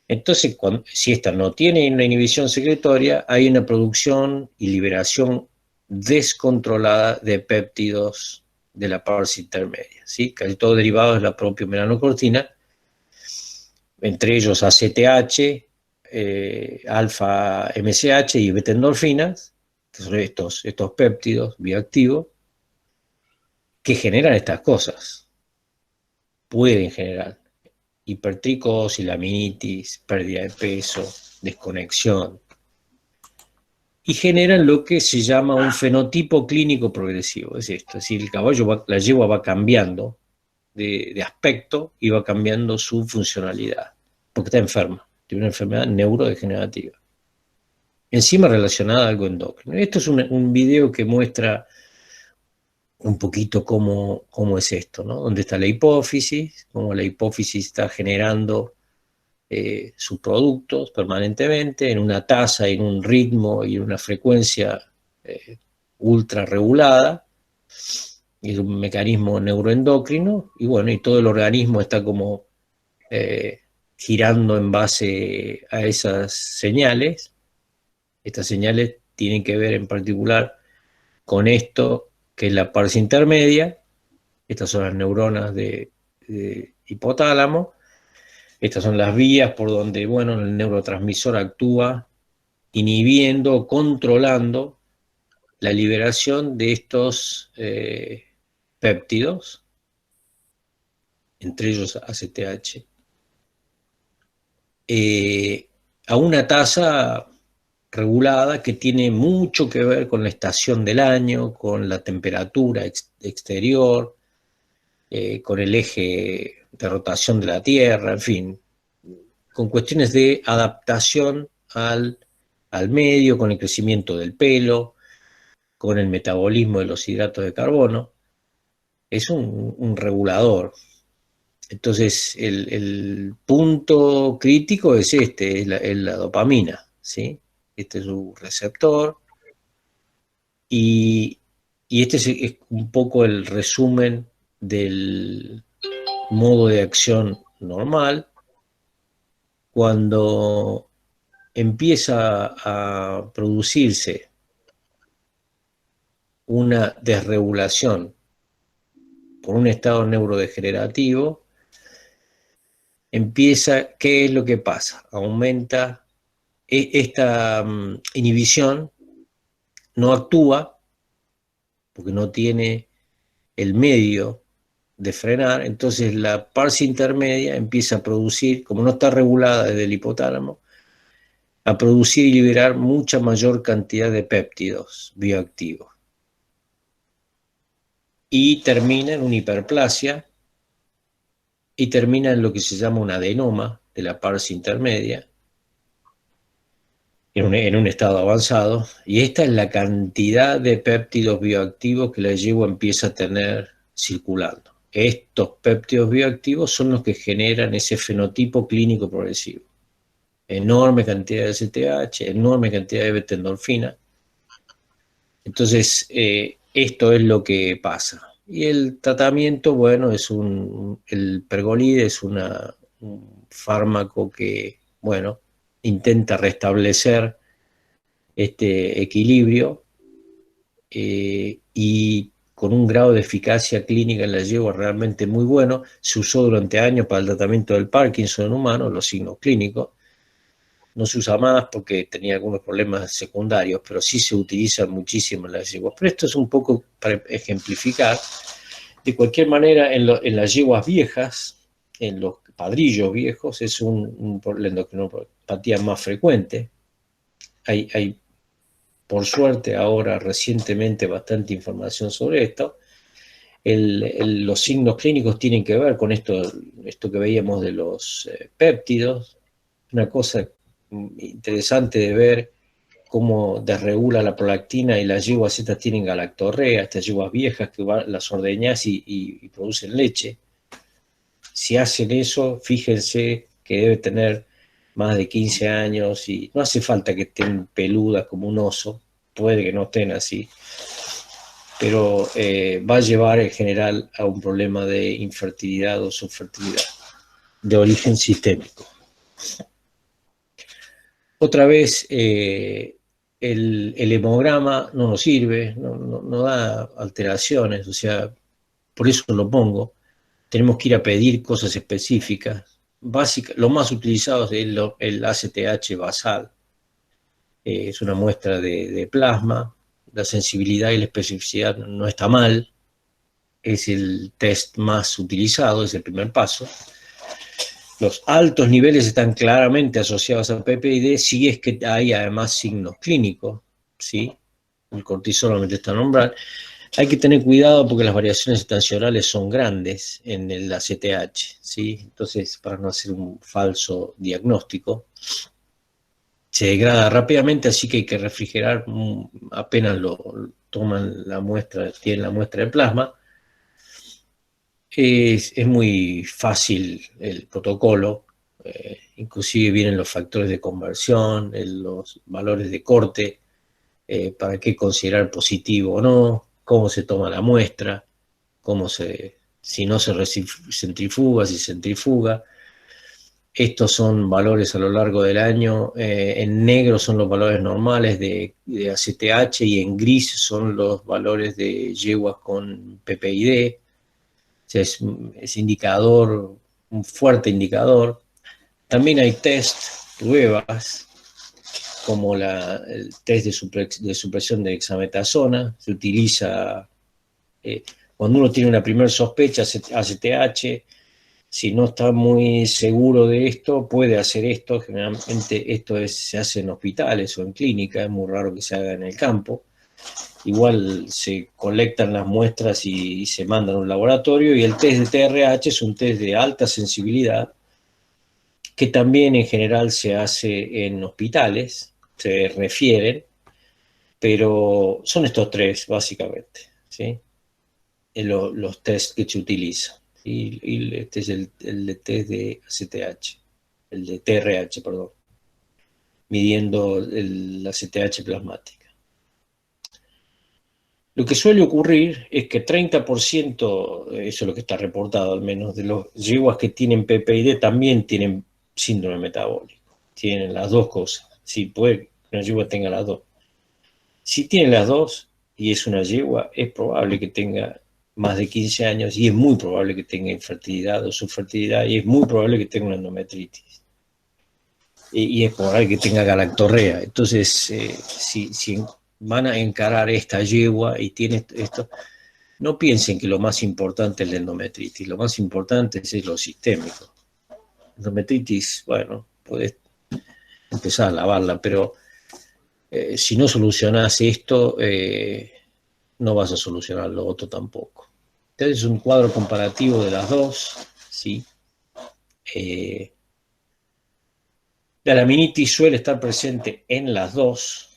[SPEAKER 2] Entonces, si esta no tiene una inhibición secretoria, hay una producción y liberación descontrolada de péptidos de la pars intermedia, ¿sí? Casi todos derivados de la propia melanocortina, entre ellos ACTH, alfa MSH y beta endorfinas, que son estos péptidos bioactivos, que generan estas cosas. Pueden generar hipertricosis, laminitis, pérdida de peso, desconexión, y generan lo que se llama un fenotipo clínico progresivo. Es esto, es decir, el caballo, la yegua va cambiando de aspecto y va cambiando su funcionalidad, porque está enferma, tiene una enfermedad neurodegenerativa, encima relacionada a algo endocrino. Esto es un video que muestra un poquito cómo es esto, ¿no? Dónde está la hipófisis, cómo la hipófisis está generando sus productos permanentemente en una tasa, en un ritmo y en una frecuencia ultra regulada. Es un mecanismo neuroendocrino y bueno, y todo el organismo está como girando en base a esas señales. Estas señales tienen que ver en particular con esto, que es la pars intermedia. Estas son las neuronas de hipotálamo. Estas son las vías por donde, bueno, el neurotransmisor actúa inhibiendo, controlando la liberación de estos péptidos, entre ellos ACTH, a una tasa regulada que tiene mucho que ver con la estación del año, con la temperatura exterior, con el eje de rotación de la Tierra, en fin, con cuestiones de adaptación al medio, con el crecimiento del pelo, con el metabolismo de los hidratos de carbono. Es un regulador. Entonces, el punto crítico es es la dopamina, ¿sí? Este es su receptor. Y este es un poco el resumen del modo de acción normal. Cuando empieza a producirse una desregulación por un estado neurodegenerativo, ¿qué es lo que pasa? Aumenta esta inhibición, no actúa porque no tiene el medio de frenar, entonces la parte intermedia empieza a producir, como no está regulada desde el hipotálamo, a producir y liberar mucha mayor cantidad de péptidos bioactivos. Y termina en una hiperplasia, y termina en lo que se llama un adenoma de la parte intermedia, en un estado avanzado, y esta es la cantidad de péptidos bioactivos que la yegua empieza a tener circulando. Estos péptidos bioactivos son los que generan ese fenotipo clínico progresivo. Enorme cantidad de ACTH, enorme cantidad de beta-endorfina. Entonces, esto es lo que pasa. Y el tratamiento, bueno, el Pergolide es un fármaco que, bueno, intenta restablecer este equilibrio y con un grado de eficacia clínica en la yegua realmente muy bueno. Se usó durante años para el tratamiento del Parkinson en humanos, los signos clínicos. No se usa más porque tenía algunos problemas secundarios, pero sí se utiliza muchísimo en las yeguas. Pero esto es un poco para ejemplificar. De cualquier manera, en las yeguas viejas, en los padrillos viejos, es la endocrinopatía más frecuente. Hay, por suerte, ahora recientemente bastante información sobre esto. Los signos clínicos tienen que ver con esto que veíamos de los péptidos. Una cosa interesante de ver cómo desregula la prolactina y las yeguas estas tienen galactorrea, estas yeguas viejas que las ordeñas y producen leche. Si hacen eso, fíjense que debe tener más de 15 años y no hace falta que estén peludas como un oso, puede que no estén así, pero va a llevar en general a un problema de infertilidad o subfertilidad de origen sistémico. Otra vez, el hemograma no nos sirve, no da alteraciones, o sea, por eso lo pongo. Tenemos que ir a pedir cosas específicas. Lo más utilizado es el ACTH basal. Es una muestra de plasma. La sensibilidad y la especificidad no está mal. Es el test más utilizado, es el primer paso. Los altos niveles están claramente asociados a PPID si es que hay además signos clínicos, ¿sí? El cortisol aumenta esta umbral. Hay que tener cuidado porque las variaciones estacionales son grandes en el ACTH, ¿sí? Entonces, para no hacer un falso diagnóstico, se degrada rápidamente, así que hay que refrigerar apenas toman la muestra, tienen la muestra de plasma. Es muy fácil el protocolo, inclusive vienen los factores de conversión, los valores de corte, para qué considerar positivo o no, cómo se toma la muestra, si no se centrifuga, si se centrifuga. Estos son valores a lo largo del año. En negro son los valores normales de ACTH y en gris son los valores de yeguas con PPID. Es indicador, un fuerte indicador. También hay test, pruebas, como el test de supresión de dexametasona. Se utiliza cuando uno tiene una primera sospecha, ACTH. Si no está muy seguro de esto, puede hacer esto. Generalmente esto se hace en hospitales o en clínicas, es muy raro que se haga en el campo. Igual se colectan las muestras y se mandan a un laboratorio, y el test de TRH es un test de alta sensibilidad que también en general se hace en hospitales, se refieren, pero son estos tres básicamente, ¿sí? Los test que se utilizan. Y este es el test de ACTH, el de TRH, perdón, midiendo la ACTH plasmática. Lo que suele ocurrir es que 30%, eso es lo que está reportado al menos, de los yeguas que tienen PPID también tienen síndrome metabólico. Tienen las dos cosas. si puede que una yegua tenga las dos. Si tiene las dos y es una yegua, es probable que tenga más de 15 años y es muy probable que tenga infertilidad o subfertilidad y es muy probable que tenga una endometritis. Y es probable que tenga galactorrea. Entonces, si van a encarar esta yegua y tiene esto, no piensen que lo más importante es la endometritis, lo más importante es lo sistémico. Endometritis, bueno, puedes empezar a lavarla, pero si no solucionas esto, no vas a solucionar lo otro tampoco. Entonces es un cuadro comparativo de las dos, ¿sí? La laminitis suele estar presente en las dos,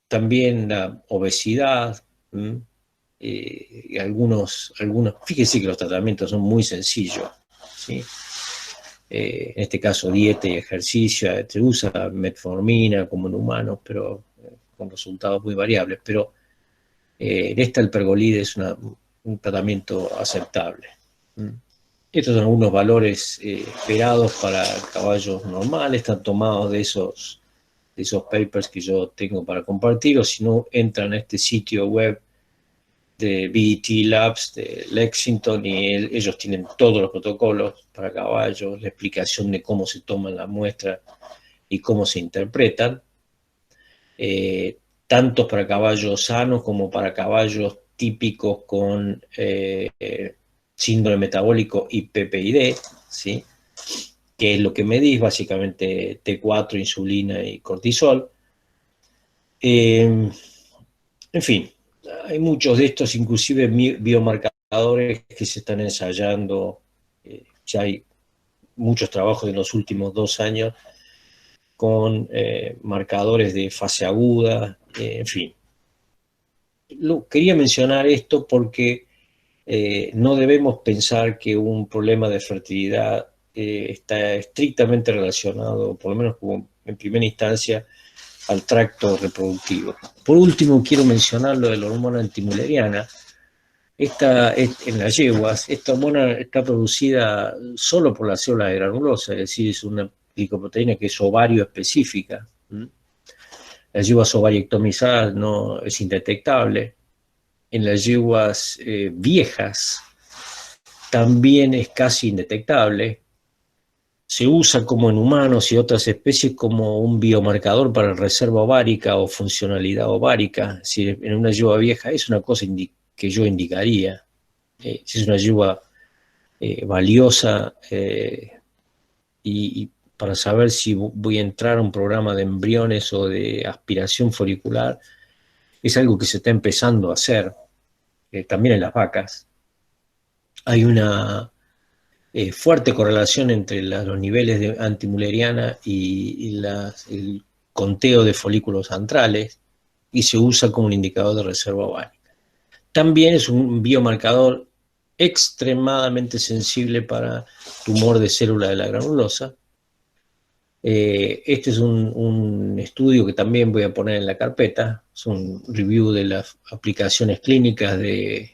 [SPEAKER 2] también la obesidad, algunos, fíjense que los tratamientos son muy sencillos, ¿sí? En este caso dieta y ejercicio, se usa metformina como en humanos, pero con resultados muy variables, pero en esta el pergolide es un tratamiento aceptable. Estos son algunos valores esperados para caballos normales, están tomados de esos papers que yo tengo para compartir, o si no, entran a este sitio web de BET Labs de Lexington y ellos tienen todos los protocolos para caballos, la explicación de cómo se toman las muestras y cómo se interpretan, tanto para caballos sanos como para caballos típicos con síndrome metabólico y PPID, ¿sí? Que es lo que medís, básicamente T4, insulina y cortisol. En fin, hay muchos de estos, inclusive biomarcadores que se están ensayando. Ya hay muchos trabajos en los últimos 2 años con marcadores de fase aguda, en fin. Quería mencionar esto porque no debemos pensar que un problema de fertilidad está estrictamente relacionado, por lo menos como en primera instancia, al tracto reproductivo. Por último, quiero mencionar lo de la hormona antimuleriana. En las yeguas, esta hormona está producida solo por la célula de granulosa, es decir, es una glicoproteína que es ovario específica. Las yeguas ovariectomizadas no es indetectable. En las yeguas viejas también es casi indetectable. Se usa como en humanos y otras especies como un biomarcador para reserva ovárica o funcionalidad ovárica. Es decir, en una yegua vieja es una cosa que yo indicaría. Si es una yegua valiosa y para saber si voy a entrar a un programa de embriones o de aspiración folicular, es algo que se está empezando a hacer, también en las vacas. Hay una fuerte correlación entre los niveles de antimuleriana y el conteo de folículos antrales, y se usa como un indicador de reserva ovárica. También es un biomarcador extremadamente sensible para tumor de célula de la granulosa. Este es un estudio que también voy a poner en la carpeta, es un review de las aplicaciones clínicas de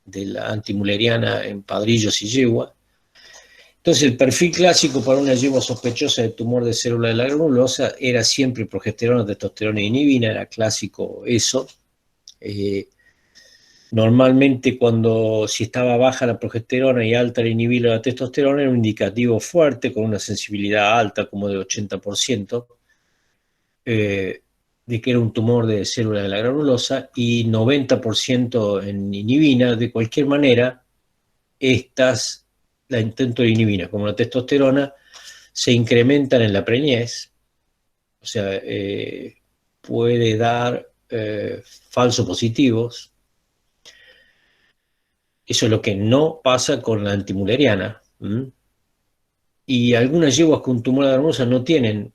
[SPEAKER 2] la antimuleriana en padrillos y yegua. Entonces, el perfil clásico para una yegua sospechosa de tumor de célula de la granulosa era siempre progesterona, testosterona e inhibina, era clásico eso. Normalmente si estaba baja la progesterona y alta la inhibina de la testosterona, era un indicativo fuerte, con una sensibilidad alta, como de 80%, de que era un tumor de célula de la granulosa, y 90% en inhibina. De cualquier manera, tanto la inhibina como la testosterona se incrementan en la preñez, o sea, puede dar falsos positivos. Eso es lo que no pasa con la antimuleriana. Y algunas yeguas con tumor de granulosa no tienen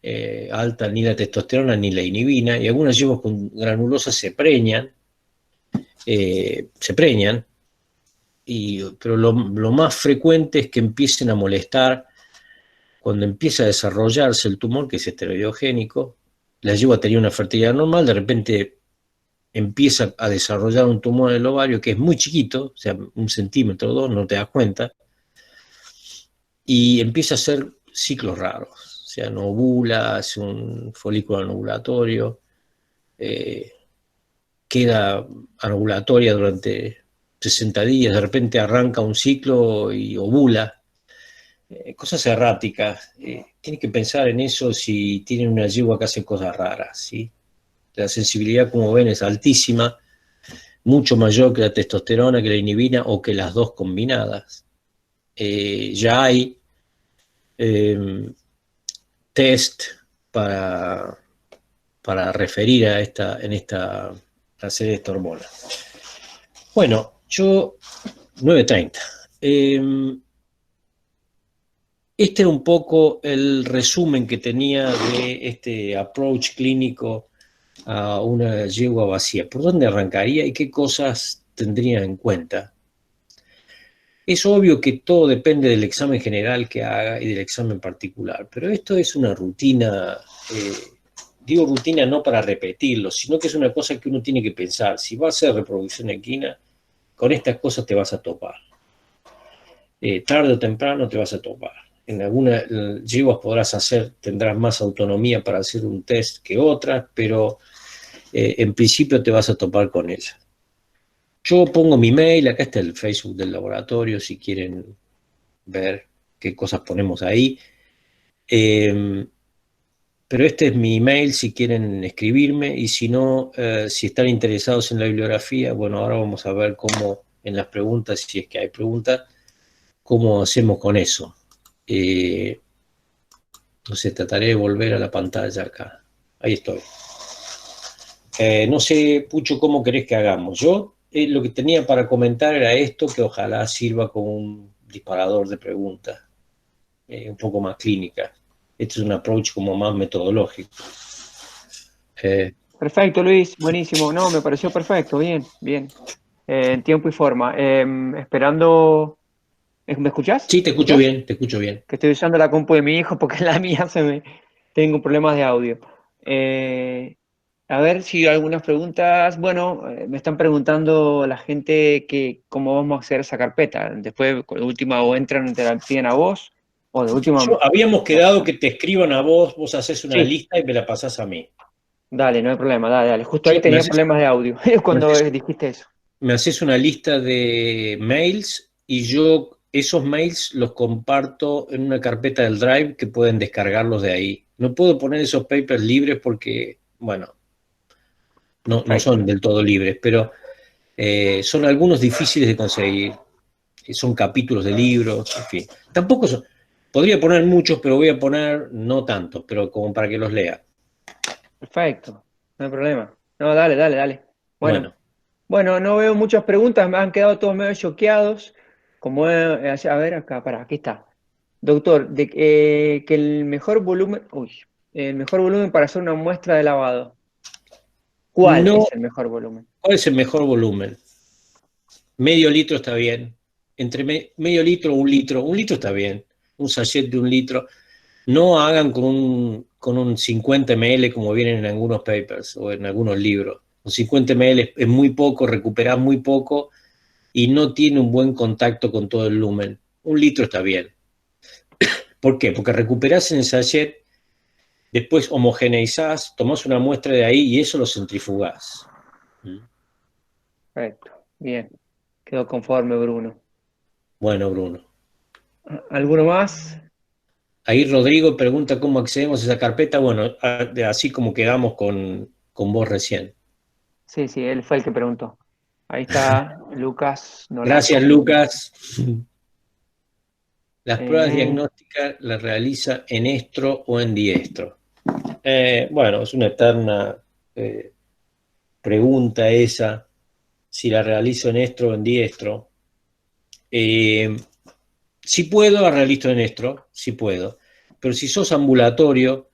[SPEAKER 2] alta ni la testosterona ni la inhibina, y algunas yeguas con granulosa se preñan, pero lo más frecuente es que empiecen a molestar cuando empieza a desarrollarse el tumor, que es esteroidogénico. La yegua tenía una fertilidad normal, de repente empieza a desarrollar un tumor en el ovario que es muy chiquito, o sea, 1 centímetro o 2, no te das cuenta, y empieza a hacer ciclos raros, sea, no ovula, hace un folículo anovulatorio, queda anovulatoria durante 60 días, de repente arranca un ciclo y ovula. Cosas erráticas. Tiene que pensar en eso si tienen una yegua que hace cosas raras, ¿sí? La sensibilidad, como ven, es altísima, mucho mayor que la testosterona, que la inhibina o que las dos combinadas. Ya hay test para referir a esta serie de esta hormona. Bueno, yo 9:30. Este era un poco el resumen que tenía de este approach clínico a una yegua vacía. ¿Por dónde arrancaría y qué cosas tendría en cuenta? Es obvio que todo depende del examen general que haga y del examen particular, pero esto es una rutina, digo rutina no para repetirlo, sino que es una cosa que uno tiene que pensar. Si va a hacer reproducción equina, con estas cosas te vas a topar. Tarde o temprano te vas a topar. En algunas yeguas tendrás más autonomía para hacer un test que otras, pero en principio te vas a topar con ella. Yo pongo mi mail, acá está el Facebook del laboratorio, si quieren ver qué cosas ponemos ahí. Pero este es mi email si quieren escribirme, y si no, si están interesados en la bibliografía, bueno, ahora vamos a ver cómo en las preguntas, si es que hay preguntas, cómo hacemos con eso. Entonces trataré de volver a la pantalla acá. Ahí estoy. No sé, Pucho, ¿cómo querés que hagamos? Yo lo que tenía para comentar era esto, que ojalá sirva como un disparador de preguntas, un poco más clínica. Este es un approach como más metodológico.
[SPEAKER 3] Perfecto, Luis, buenísimo. No, me pareció perfecto, bien, bien. En tiempo y forma. Esperando... ¿Me escuchás?
[SPEAKER 2] Sí, te escucho bien, te escucho bien.
[SPEAKER 3] Que estoy usando la compu de mi hijo porque la mía tengo problemas de audio. A ver si hay algunas preguntas. Bueno, me están preguntando la gente que cómo vamos a hacer esa carpeta. Después, de última, o entran, te la piden a vos, o de última...
[SPEAKER 2] Habíamos quedado que te escriban a vos, vos haces una lista y me la pasás a mí.
[SPEAKER 3] Dale, no hay problema, dale. Justo ahí tenía problemas de audio cuando dijiste eso.
[SPEAKER 2] Me haces una lista de mails y yo esos mails los comparto en una carpeta del Drive que pueden descargarlos de ahí. No puedo poner esos papers libres porque, bueno, no son del todo libres, pero son algunos difíciles de conseguir. Son capítulos de libros, en fin. Tampoco son... Podría poner muchos, pero voy a poner no tantos, pero como para que los lea.
[SPEAKER 3] Perfecto, no hay problema. No, dale. Bueno, no veo muchas preguntas, me han quedado todos medio choqueados. Como, a ver, acá, aquí está. Doctor, que el mejor volumen para hacer una muestra de lavado. ¿Cuál es el mejor volumen?
[SPEAKER 2] ¿Cuál es el mejor volumen? Medio litro está bien. Entre medio litro o un litro. Un litro está bien. Un sachet de 1 litro. No hagan con un 50 ml como vienen en algunos papers o en algunos libros. Un 50 ml es muy poco, recuperás muy poco y no tiene un buen contacto con todo el lumen. 1 litro está bien. ¿Por qué? Porque recuperás en el sachet, después homogeneizás, tomás una muestra de ahí y eso lo centrifugás.
[SPEAKER 3] Perfecto, bien. Quedó conforme, Bruno.
[SPEAKER 2] Bueno, Bruno.
[SPEAKER 3] ¿Alguno más?
[SPEAKER 2] Ahí Rodrigo pregunta cómo accedemos a esa carpeta. Bueno, así como quedamos con vos recién.
[SPEAKER 3] Sí, él fue el que preguntó. Ahí está Lucas Nolasco.
[SPEAKER 2] Gracias, Lucas. Las pruebas diagnósticas las realiza en estro o en diestro. Bueno, es una eterna pregunta esa, si la realizo en estro o en diestro. Si puedo, la realizo en estro, si puedo. Pero si sos ambulatorio,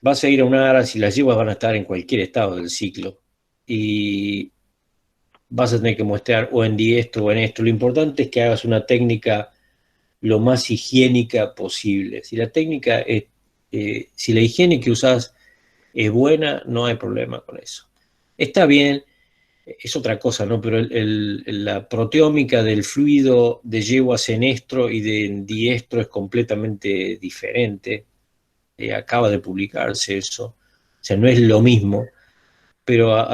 [SPEAKER 2] vas a ir a una ARAS y las yeguas van a estar en cualquier estado del ciclo. Y vas a tener que muestrear o en diestro o en estro. Lo importante es que hagas una técnica lo más higiénica posible. Si la técnica es, si la higiene que usás es buena, no hay problema con eso. Está bien, es otra cosa, ¿no? Pero la proteómica del fluido de yeguas en estro y de diestro es completamente diferente. acaba de publicarse eso, o sea, no es lo mismo, pero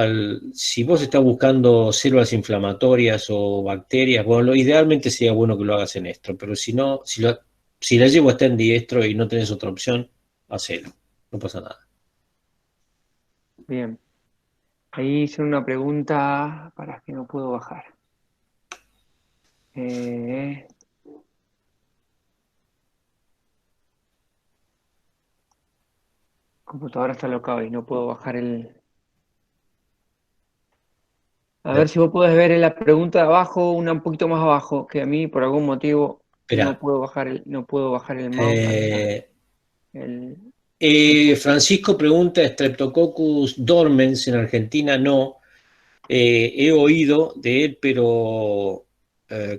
[SPEAKER 2] si vos estás buscando células inflamatorias o bacterias, bueno, idealmente sería bueno que lo hagas en estro, pero si no, si la yegua está en diestro y no tenés otra opción, hacelo, no pasa nada.
[SPEAKER 3] Bien. Ahí hice una pregunta para que no puedo bajar. Computadora está loca y no puedo bajar el... A ver si vos podés ver en la pregunta de abajo, una un poquito más abajo, que a mí por algún motivo
[SPEAKER 2] Esperá.
[SPEAKER 3] no puedo bajar el mouse.
[SPEAKER 2] Francisco pregunta, ¿Streptococcus dormens en Argentina? No. He oído de él, pero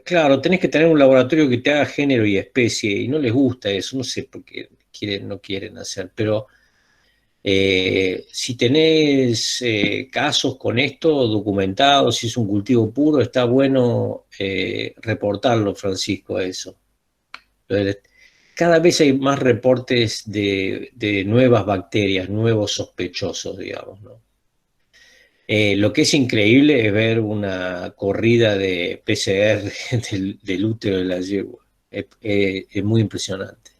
[SPEAKER 2] claro, tenés que tener un laboratorio que te haga género y especie, y no les gusta eso, no sé por qué no quieren hacer, pero si tenés casos con esto documentados, si es un cultivo puro, está bueno reportarlo, Francisco, eso. Cada vez hay más reportes de nuevas bacterias, nuevos sospechosos, digamos, ¿no? Lo que es increíble es ver una corrida de PCR del útero de la yegua. Es muy impresionante.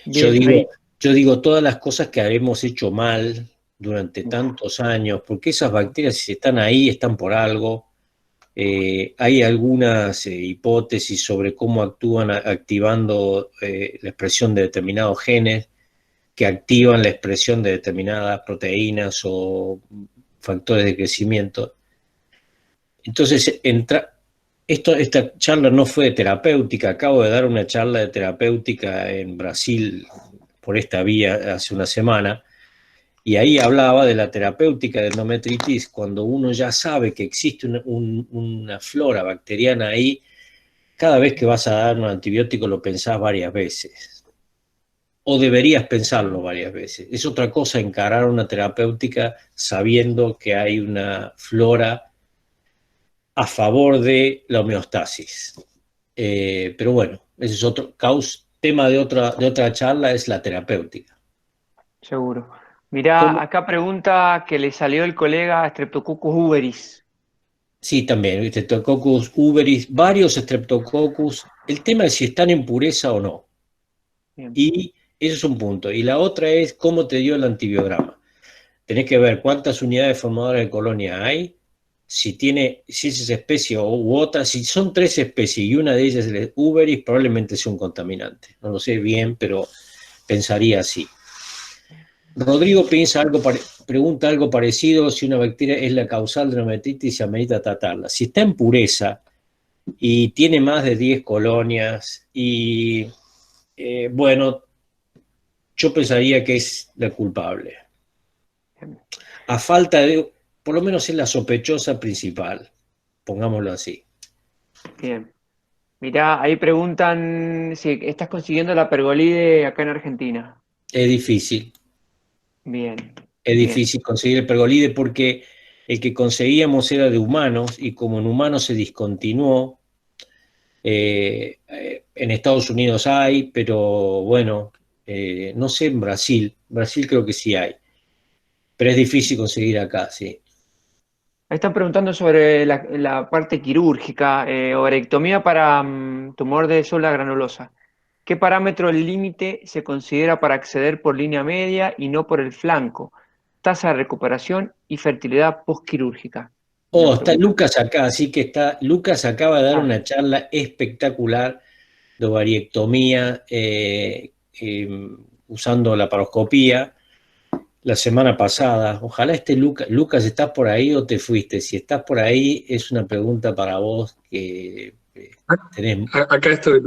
[SPEAKER 3] Bien,
[SPEAKER 2] Yo digo todas las cosas que habremos hecho mal durante tantos años, porque esas bacterias, si están ahí, están por algo. Hay algunas hipótesis sobre cómo actúan activando la expresión de determinados genes que activan la expresión de determinadas proteínas o factores de crecimiento. Entonces, esta charla no fue terapéutica. Acabo de dar una charla de terapéutica en Brasil por esta vía hace una semana, y ahí hablaba de la terapéutica de endometritis cuando uno ya sabe que existe una flora bacteriana ahí. Cada vez que vas a dar un antibiótico lo pensás varias veces, o deberías pensarlo varias veces. Es otra cosa encarar una terapéutica sabiendo que hay una flora a favor de la homeostasis. Pero bueno, ese es otro tema de otra charla, es la terapéutica.
[SPEAKER 3] seguro. Mirá, acá pregunta que le salió el colega Streptococcus uberis.
[SPEAKER 2] Sí, también, Streptococcus uberis, varios Streptococcus. El tema es si están en pureza o no. Bien. Y eso es un punto. Y la otra es cómo te dio el antibiograma. Tenés que ver cuántas unidades formadoras de colonia hay, si es esa especie u otra. Si son 3 especies y una de ellas es el uberis, probablemente sea un contaminante. No lo sé bien, pero pensaría así. Rodrigo pregunta algo parecido, si una bacteria es la causal de la endometritis y se amerita tratarla. Si está en pureza y tiene más de 10 colonias y, bueno, yo pensaría que es la culpable. A falta de, por lo menos es la sospechosa principal, pongámoslo así.
[SPEAKER 3] Bien. Mirá, ahí preguntan si estás consiguiendo la pergolide acá en Argentina.
[SPEAKER 2] Es difícil.
[SPEAKER 3] Bien.
[SPEAKER 2] Es difícil conseguir el pergolide porque el que conseguíamos era de humanos y como en humanos se discontinuó, en Estados Unidos hay, pero bueno, no sé en Brasil. Brasil creo que sí hay, pero es difícil conseguir acá, sí.
[SPEAKER 3] Ahí están preguntando sobre la parte quirúrgica, ovarectomía para tumor de célula granulosa. ¿Qué parámetro límite se considera para acceder por línea media y no por el flanco? Tasa de recuperación y fertilidad postquirúrgica.
[SPEAKER 2] Oh, está Lucas acá, así que Lucas acaba de dar una charla espectacular de ovariectomía usando la paroscopía la semana pasada. Ojalá esté Lucas. Lucas, ¿estás por ahí o te fuiste? Si estás por ahí, es una pregunta para vos que tenés.
[SPEAKER 4] Acá estoy.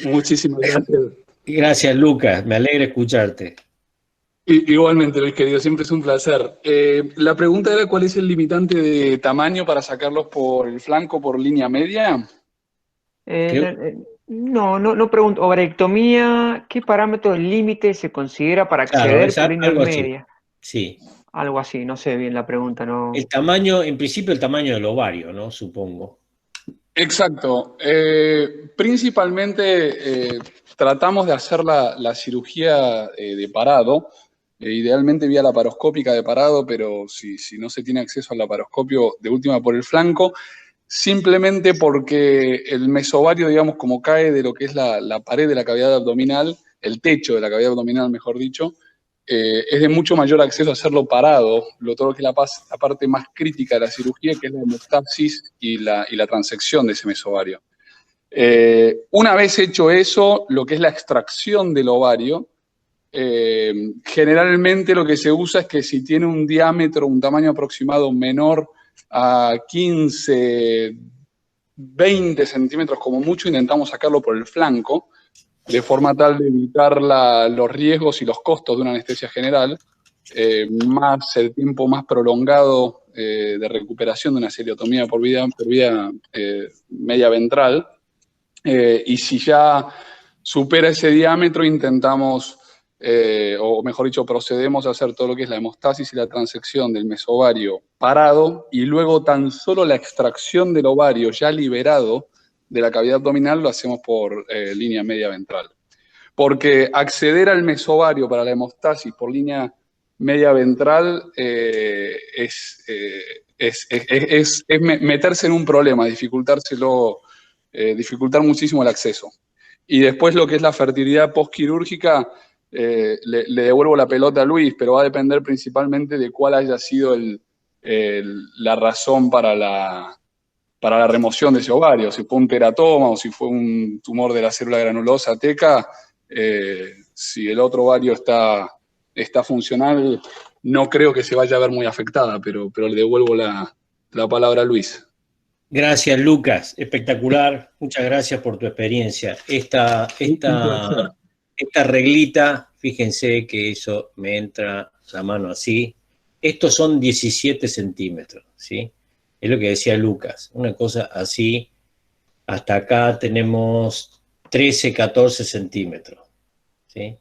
[SPEAKER 4] Muchísimas gracias.
[SPEAKER 2] Gracias, Lucas. Me alegra escucharte.
[SPEAKER 4] Igualmente, Luis querido, siempre es un placer. La pregunta era ¿cuál es el limitante de tamaño para sacarlos por el flanco, por línea media?
[SPEAKER 3] No pregunto. Ovarectomía, ¿qué parámetro límite se considera para acceder por línea media?
[SPEAKER 2] Sí.
[SPEAKER 3] Algo así, no sé bien la pregunta, ¿no?
[SPEAKER 2] El tamaño, en principio el tamaño del ovario, ¿no? Supongo.
[SPEAKER 4] Exacto. Principalmente tratamos de hacer la cirugía de parado, idealmente vía laparoscópica de parado, pero si no se tiene acceso al laparoscopio, de última por el flanco, simplemente porque el mesovario, digamos, como cae de lo que es la pared de la cavidad abdominal, el techo de la cavidad abdominal, mejor dicho, es de mucho mayor acceso a hacerlo parado, todo lo que es la parte más crítica de la cirugía, que es la hemostasis y la transección de ese mesovario. Una vez hecho eso, lo que es la extracción del ovario, generalmente lo que se usa es que si tiene un diámetro, un tamaño aproximado menor a 15, 20 centímetros como mucho, intentamos sacarlo por el flanco, de forma tal de evitar los riesgos y los costos de una anestesia general, más el tiempo más prolongado de recuperación de una seriotomía por vía media ventral. Y si ya supera ese diámetro, intentamos, o mejor dicho, procedemos a hacer todo lo que es la hemostasis y la transección del mesovario parado, y luego tan solo la extracción del ovario ya liberado de la cavidad abdominal lo hacemos por línea media ventral. Porque acceder al mesovario para la hemostasis por línea media ventral es meterse en un problema, dificultar muchísimo el acceso. Y después lo que es la fertilidad postquirúrgica, le devuelvo la pelota a Luis, pero va a depender principalmente de cuál haya sido la razón para la remoción de ese ovario, si fue un teratoma o si fue un tumor de la célula granulosa teca. Si el otro ovario está funcional, no creo que se vaya a ver muy afectada, pero le devuelvo la palabra a Luis.
[SPEAKER 2] Gracias, Lucas. Espectacular. Muchas gracias por tu experiencia. Esta reglita, fíjense que eso me entra la mano así. Estos son 17 centímetros, ¿sí? Es lo que decía Lucas. Una cosa así. Hasta acá tenemos 13, 14 centímetros, ¿sí?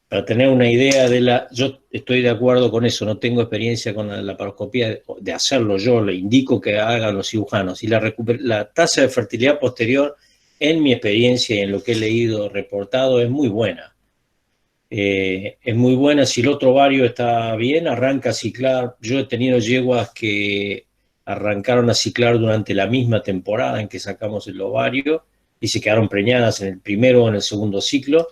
[SPEAKER 2] Para tener una idea yo estoy de acuerdo con eso, no tengo experiencia con la laparoscopía de hacerlo yo, le indico que hagan los cirujanos. Y la tasa de fertilidad posterior, en mi experiencia y en lo que he leído reportado, es muy buena. Es muy buena. Si el otro ovario está bien, arranca a ciclar. Yo he tenido yeguas que arrancaron a ciclar durante la misma temporada en que sacamos el ovario y se quedaron preñadas en el primero o en el segundo ciclo,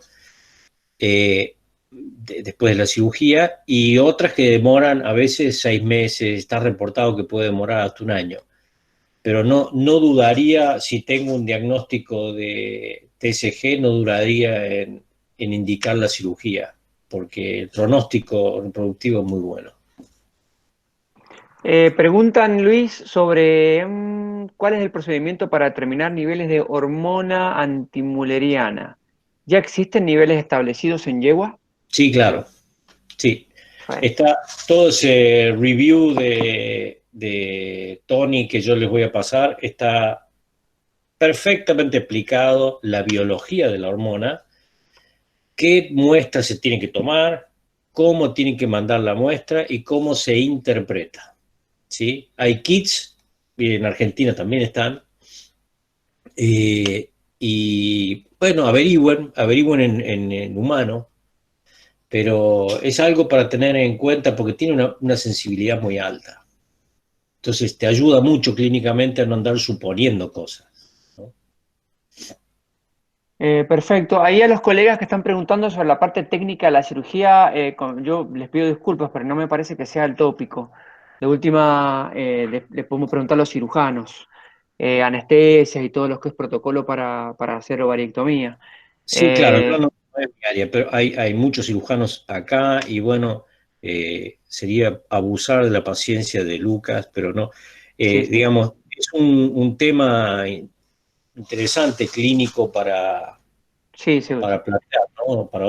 [SPEAKER 2] después de la cirugía, y otras que demoran a veces 6 meses, está reportado que puede demorar hasta un año. Pero no dudaría, si tengo un diagnóstico de TSG, no dudaría en indicar la cirugía, porque el pronóstico reproductivo es muy bueno.
[SPEAKER 3] Preguntan, Luis, sobre cuál es el procedimiento para determinar niveles de hormona antimuleriana. ¿Ya existen niveles establecidos en yegua?
[SPEAKER 2] Sí, claro. Sí. Bueno. Está todo ese review de Tony que yo les voy a pasar, está perfectamente explicado la biología de la hormona, qué muestras se tienen que tomar, cómo tienen que mandar la muestra y cómo se interpreta. ¿Sí? Hay kits, en Argentina también están, y bueno, averigüen en humano, pero es algo para tener en cuenta porque tiene una sensibilidad muy alta. Entonces te ayuda mucho clínicamente a no andar suponiendo cosas, ¿no?
[SPEAKER 3] Perfecto. Ahí a los colegas que están preguntando sobre la parte técnica de la cirugía, yo les pido disculpas, pero no me parece que sea el tópico. De última, le podemos preguntar a los cirujanos, anestesias y todo lo que es protocolo para hacer ovariectomía.
[SPEAKER 2] Sí, claro, no es mi área, pero hay muchos cirujanos acá y bueno, sería abusar de la paciencia de Lucas, pero no. Sí. Digamos, es un tema interesante clínico para plantear, ¿no? Para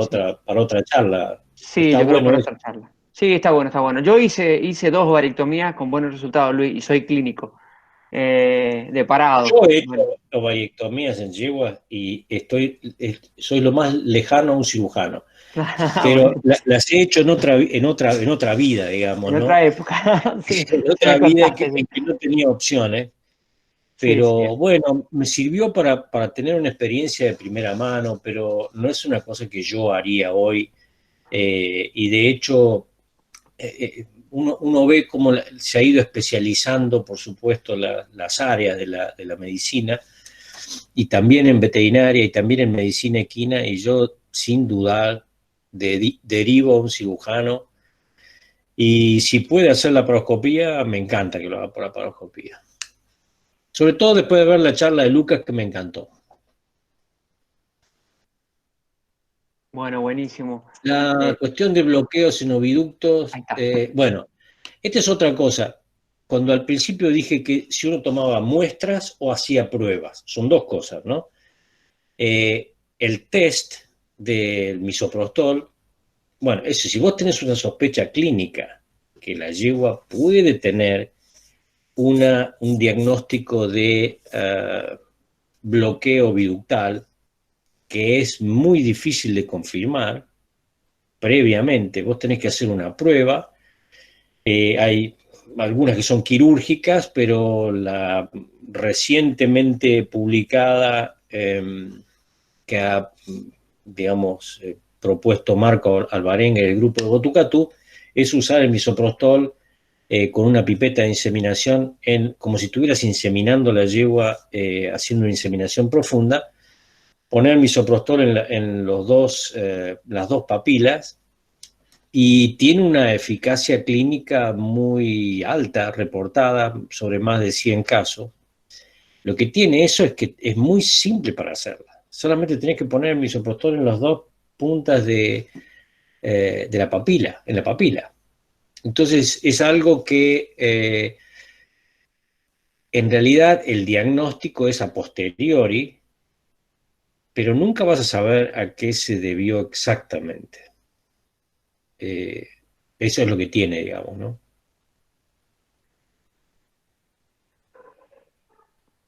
[SPEAKER 2] otra charla.
[SPEAKER 3] Sí, yo creo para otra charla. Sí, está bueno, está bueno. Yo hice 2 ovariectomías con buenos resultados, Luis, y soy clínico, de parado.
[SPEAKER 2] Yo he hecho ovariectomías en yeguas y soy lo más lejano a un cirujano. Pero las he hecho en otra vida, digamos,
[SPEAKER 3] en
[SPEAKER 2] ¿no?
[SPEAKER 3] otra época. Sí,
[SPEAKER 2] en otra vida que no tenía opciones. Pero
[SPEAKER 3] sí.
[SPEAKER 2] bueno, me sirvió para tener una experiencia de primera mano, pero no es una cosa que yo haría hoy. Y de hecho, uno ve cómo se ha ido especializando, por supuesto, las áreas de la medicina, y también en veterinaria y también en medicina equina, y yo sin dudar derivo a un cirujano, y si puede hacer la paroscopía, me encanta que lo haga por la paroscopía. Sobre todo después de ver la charla de Lucas, que me encantó.
[SPEAKER 3] Bueno, buenísimo.
[SPEAKER 2] La cuestión de bloqueos en oviductos,
[SPEAKER 3] Ahí está.
[SPEAKER 2] bueno, esta es otra cosa. Cuando al principio dije que si uno tomaba muestras o hacía pruebas, son dos cosas, ¿no? El test del misoprostol, bueno, eso, si vos tenés una sospecha clínica que la yegua puede tener un diagnóstico de bloqueo oviductal, que es muy difícil de confirmar previamente, vos tenés que hacer una prueba. Hay algunas que son quirúrgicas, pero la recientemente publicada que ha, digamos, propuesto Marco Alvarenga y el grupo de Botucatu es usar el misoprostol con una pipeta de inseminación, como si estuvieras inseminando la yegua, haciendo una inseminación profunda, poner misoprostol en las dos papilas, y tiene una eficacia clínica muy alta, reportada sobre más de 100 casos. Lo que tiene eso es que es muy simple para hacerla. Solamente tenés que poner el misoprostol en las dos puntas de la papila, en la papila. Entonces es algo que en realidad el diagnóstico es a posteriori, pero nunca vas a saber a qué se debió exactamente. Eso es lo que tiene, digamos, ¿no?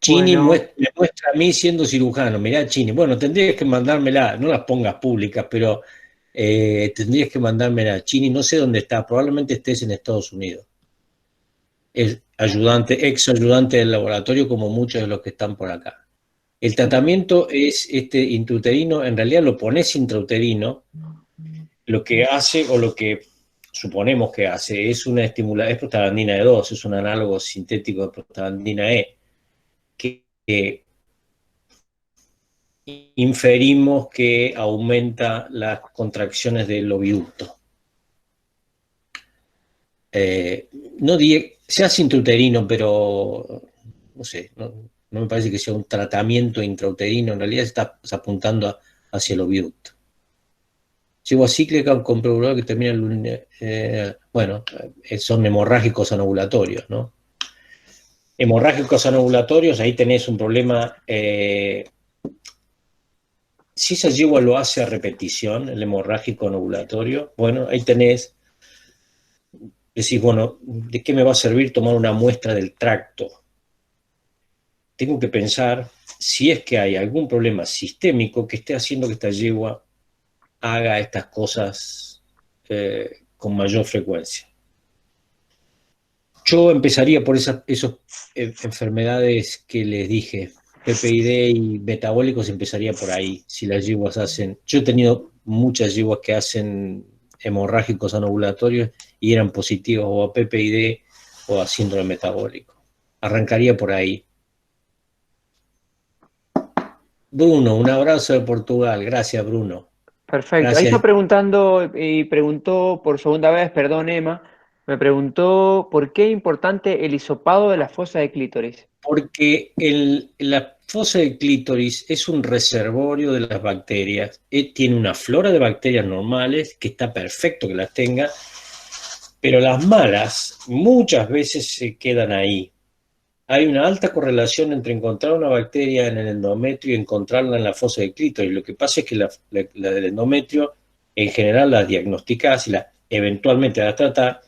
[SPEAKER 2] Chini
[SPEAKER 3] Bueno,
[SPEAKER 2] me muestra a mí siendo cirujano. Mirá, Chini, bueno, tendrías que mandármela, no las pongas públicas, pero tendrías que mandármela. Chini, no sé dónde está, probablemente estés en Estados Unidos. Es ayudante, ex ayudante del laboratorio, como muchos de los que están por acá. El tratamiento es intrauterino, en realidad lo pones intrauterino, lo que hace, o lo que suponemos que hace, es una estimulación, es prostaglandina E2, es un análogo sintético de prostaglandina E, que inferimos que aumenta las contracciones del oviducto. No se hace intrauterino, pero no sé, no me parece que sea un tratamiento intrauterino, en realidad está apuntando hacia el oviducto. Llevo cíclica con probador que termina son hemorrágicos anovulatorios, ¿no? Hemorrágicos anovulatorios, ahí tenés un problema. Si esa yegua lo hace a repetición, el hemorrágico anovulatorio, bueno, ahí decís, bueno, ¿de qué me va a servir tomar una muestra del tracto? Tengo que pensar si es que hay algún problema sistémico que esté haciendo que esta yegua haga estas cosas con mayor frecuencia. Yo empezaría por esas enfermedades que les dije, PPID y metabólicos, empezaría por ahí. Si las yeguas hacen, yo he tenido muchas yeguas que hacen hemorrágicos anovulatorios y eran positivos o a PPID o a síndrome metabólico. Arrancaría por ahí. Bruno, un abrazo de Portugal. Gracias, Bruno.
[SPEAKER 3] perfecto. Ahí
[SPEAKER 2] Gracias.
[SPEAKER 3] está preguntando y preguntó por segunda vez, perdón, Emma, me preguntó por qué es importante el hisopado de la fosa de clítoris.
[SPEAKER 2] Porque la fosa de clítoris es un reservorio de las bacterias. Tiene una flora de bacterias normales, que está perfecto que las tenga, pero las malas muchas veces se quedan ahí. Hay una alta correlación entre encontrar una bacteria en el endometrio y encontrarla en la fosa de clítoris. Lo que pasa es que la del endometrio, en general, la diagnosticás y eventualmente la tratás,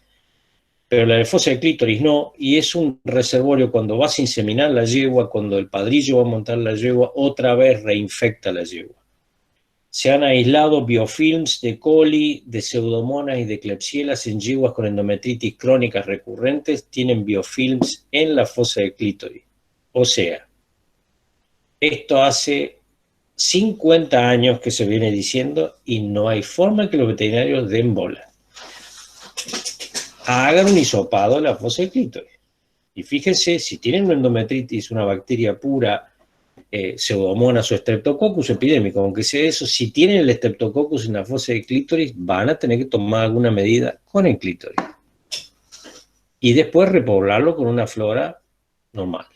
[SPEAKER 2] pero la de fosa de clítoris no, y es un reservorio. Cuando vas a inseminar la yegua, cuando el padrillo va a montar la yegua, otra vez reinfecta la yegua. Se han aislado biofilms de coli, de pseudomonas y de klebsielas en yeguas con endometritis crónicas recurrentes, tienen biofilms en la fosa de clítoris. O sea, esto hace 50 años que se viene diciendo y no hay forma que los veterinarios den bola. Hagan un hisopado de la fosa del clítoris. Y fíjense, si tienen una endometritis, una bacteria pura, Pseudomonas o Streptococcus epidémico, aunque sea eso, si tienen el Streptococcus en la fosa del clítoris, van a tener que tomar alguna medida con el clítoris. Y después repoblarlo con una flora normal.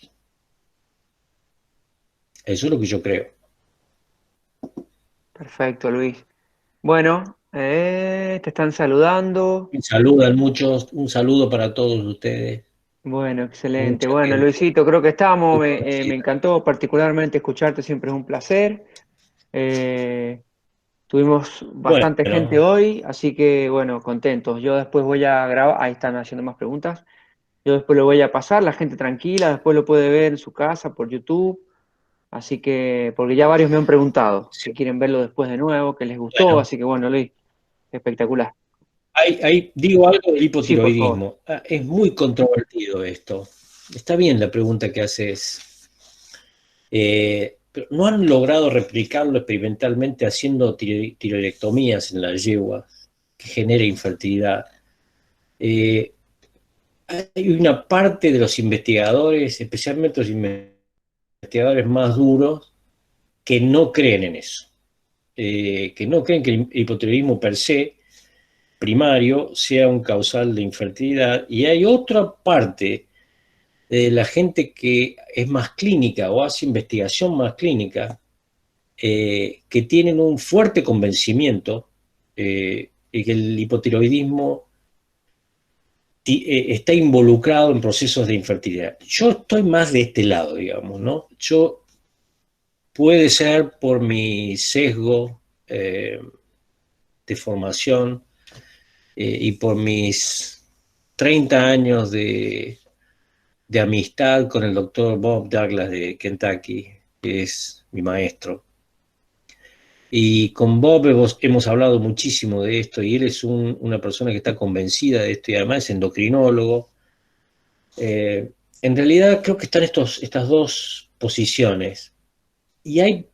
[SPEAKER 2] Eso es lo que yo creo.
[SPEAKER 3] Perfecto, Luis. Bueno, te están saludando.
[SPEAKER 2] Me saludan muchos, un saludo para todos ustedes.
[SPEAKER 3] Bueno, excelente.
[SPEAKER 2] Mucha
[SPEAKER 3] Bueno,
[SPEAKER 2] gente.
[SPEAKER 3] Luisito, creo que estamos. Me encantó particularmente escucharte, siempre es un placer. Tuvimos bastante gente hoy, así que bueno, contentos. Yo después voy a grabar, ahí están haciendo más preguntas. Yo después lo voy a pasar, la gente tranquila, después lo puede ver en su casa por YouTube. Así que, porque ya varios me han preguntado si quieren verlo después de nuevo, que les gustó,
[SPEAKER 2] Bueno,
[SPEAKER 3] así que bueno, Luis, espectacular.
[SPEAKER 2] digo algo del
[SPEAKER 3] Sí, por favor.
[SPEAKER 2] hipotiroidismo. Es muy controvertido esto. Está bien la pregunta que haces. Pero no han logrado replicarlo experimentalmente haciendo tiroidectomías en la yegua, que genera infertilidad. Hay una parte de los investigadores, especialmente los investigadores más duros, que no creen en eso. Que no creen que el hipotiroidismo per se primario sea un causal de infertilidad. Y hay otra parte de la gente que es más clínica o hace investigación más clínica, que tienen un fuerte convencimiento de que el hipotiroidismo está involucrado en procesos de infertilidad. Yo estoy más de este lado, digamos, ¿no? Puede ser por mi sesgo de formación y por mis 30 años de amistad con el doctor Bob Douglas de Kentucky, que es mi maestro. Y con Bob hemos hablado muchísimo de esto, y él es una persona que está convencida de esto, y además es endocrinólogo. En realidad creo que están estas dos posiciones, y hay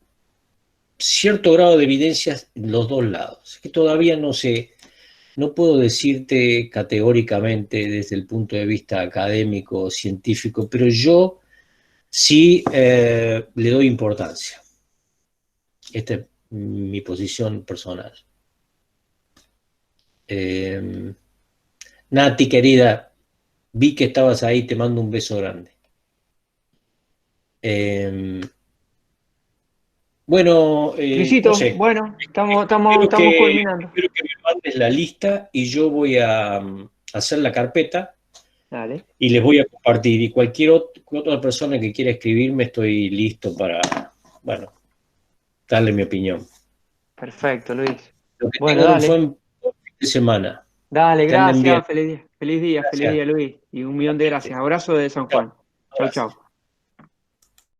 [SPEAKER 2] cierto grado de evidencias en los dos lados, que todavía no puedo decirte categóricamente desde el punto de vista académico o científico, pero yo sí le doy importancia. Esta es mi posición personal. Nati, querida, vi que estabas ahí, te mando un beso grande. Bueno,
[SPEAKER 3] Luisito,
[SPEAKER 2] no sé.
[SPEAKER 3] bueno, estamos culminando.
[SPEAKER 2] Espero que me mandes la lista y yo voy a hacer la carpeta.
[SPEAKER 3] Dale.
[SPEAKER 2] Y les voy a compartir. Y cualquier otra persona que quiera escribirme, estoy listo para, bueno, darle mi opinión.
[SPEAKER 3] Perfecto, Luis.
[SPEAKER 2] Lo que
[SPEAKER 3] Bueno,
[SPEAKER 2] tengan
[SPEAKER 3] dale.
[SPEAKER 2] un buen fin de semana.
[SPEAKER 3] Dale,
[SPEAKER 2] Que anden bien.
[SPEAKER 3] gracias. Feliz día,
[SPEAKER 2] Gracias.
[SPEAKER 3] Luis. Y un millón de gracias. Abrazo de San Juan. Chau, chau.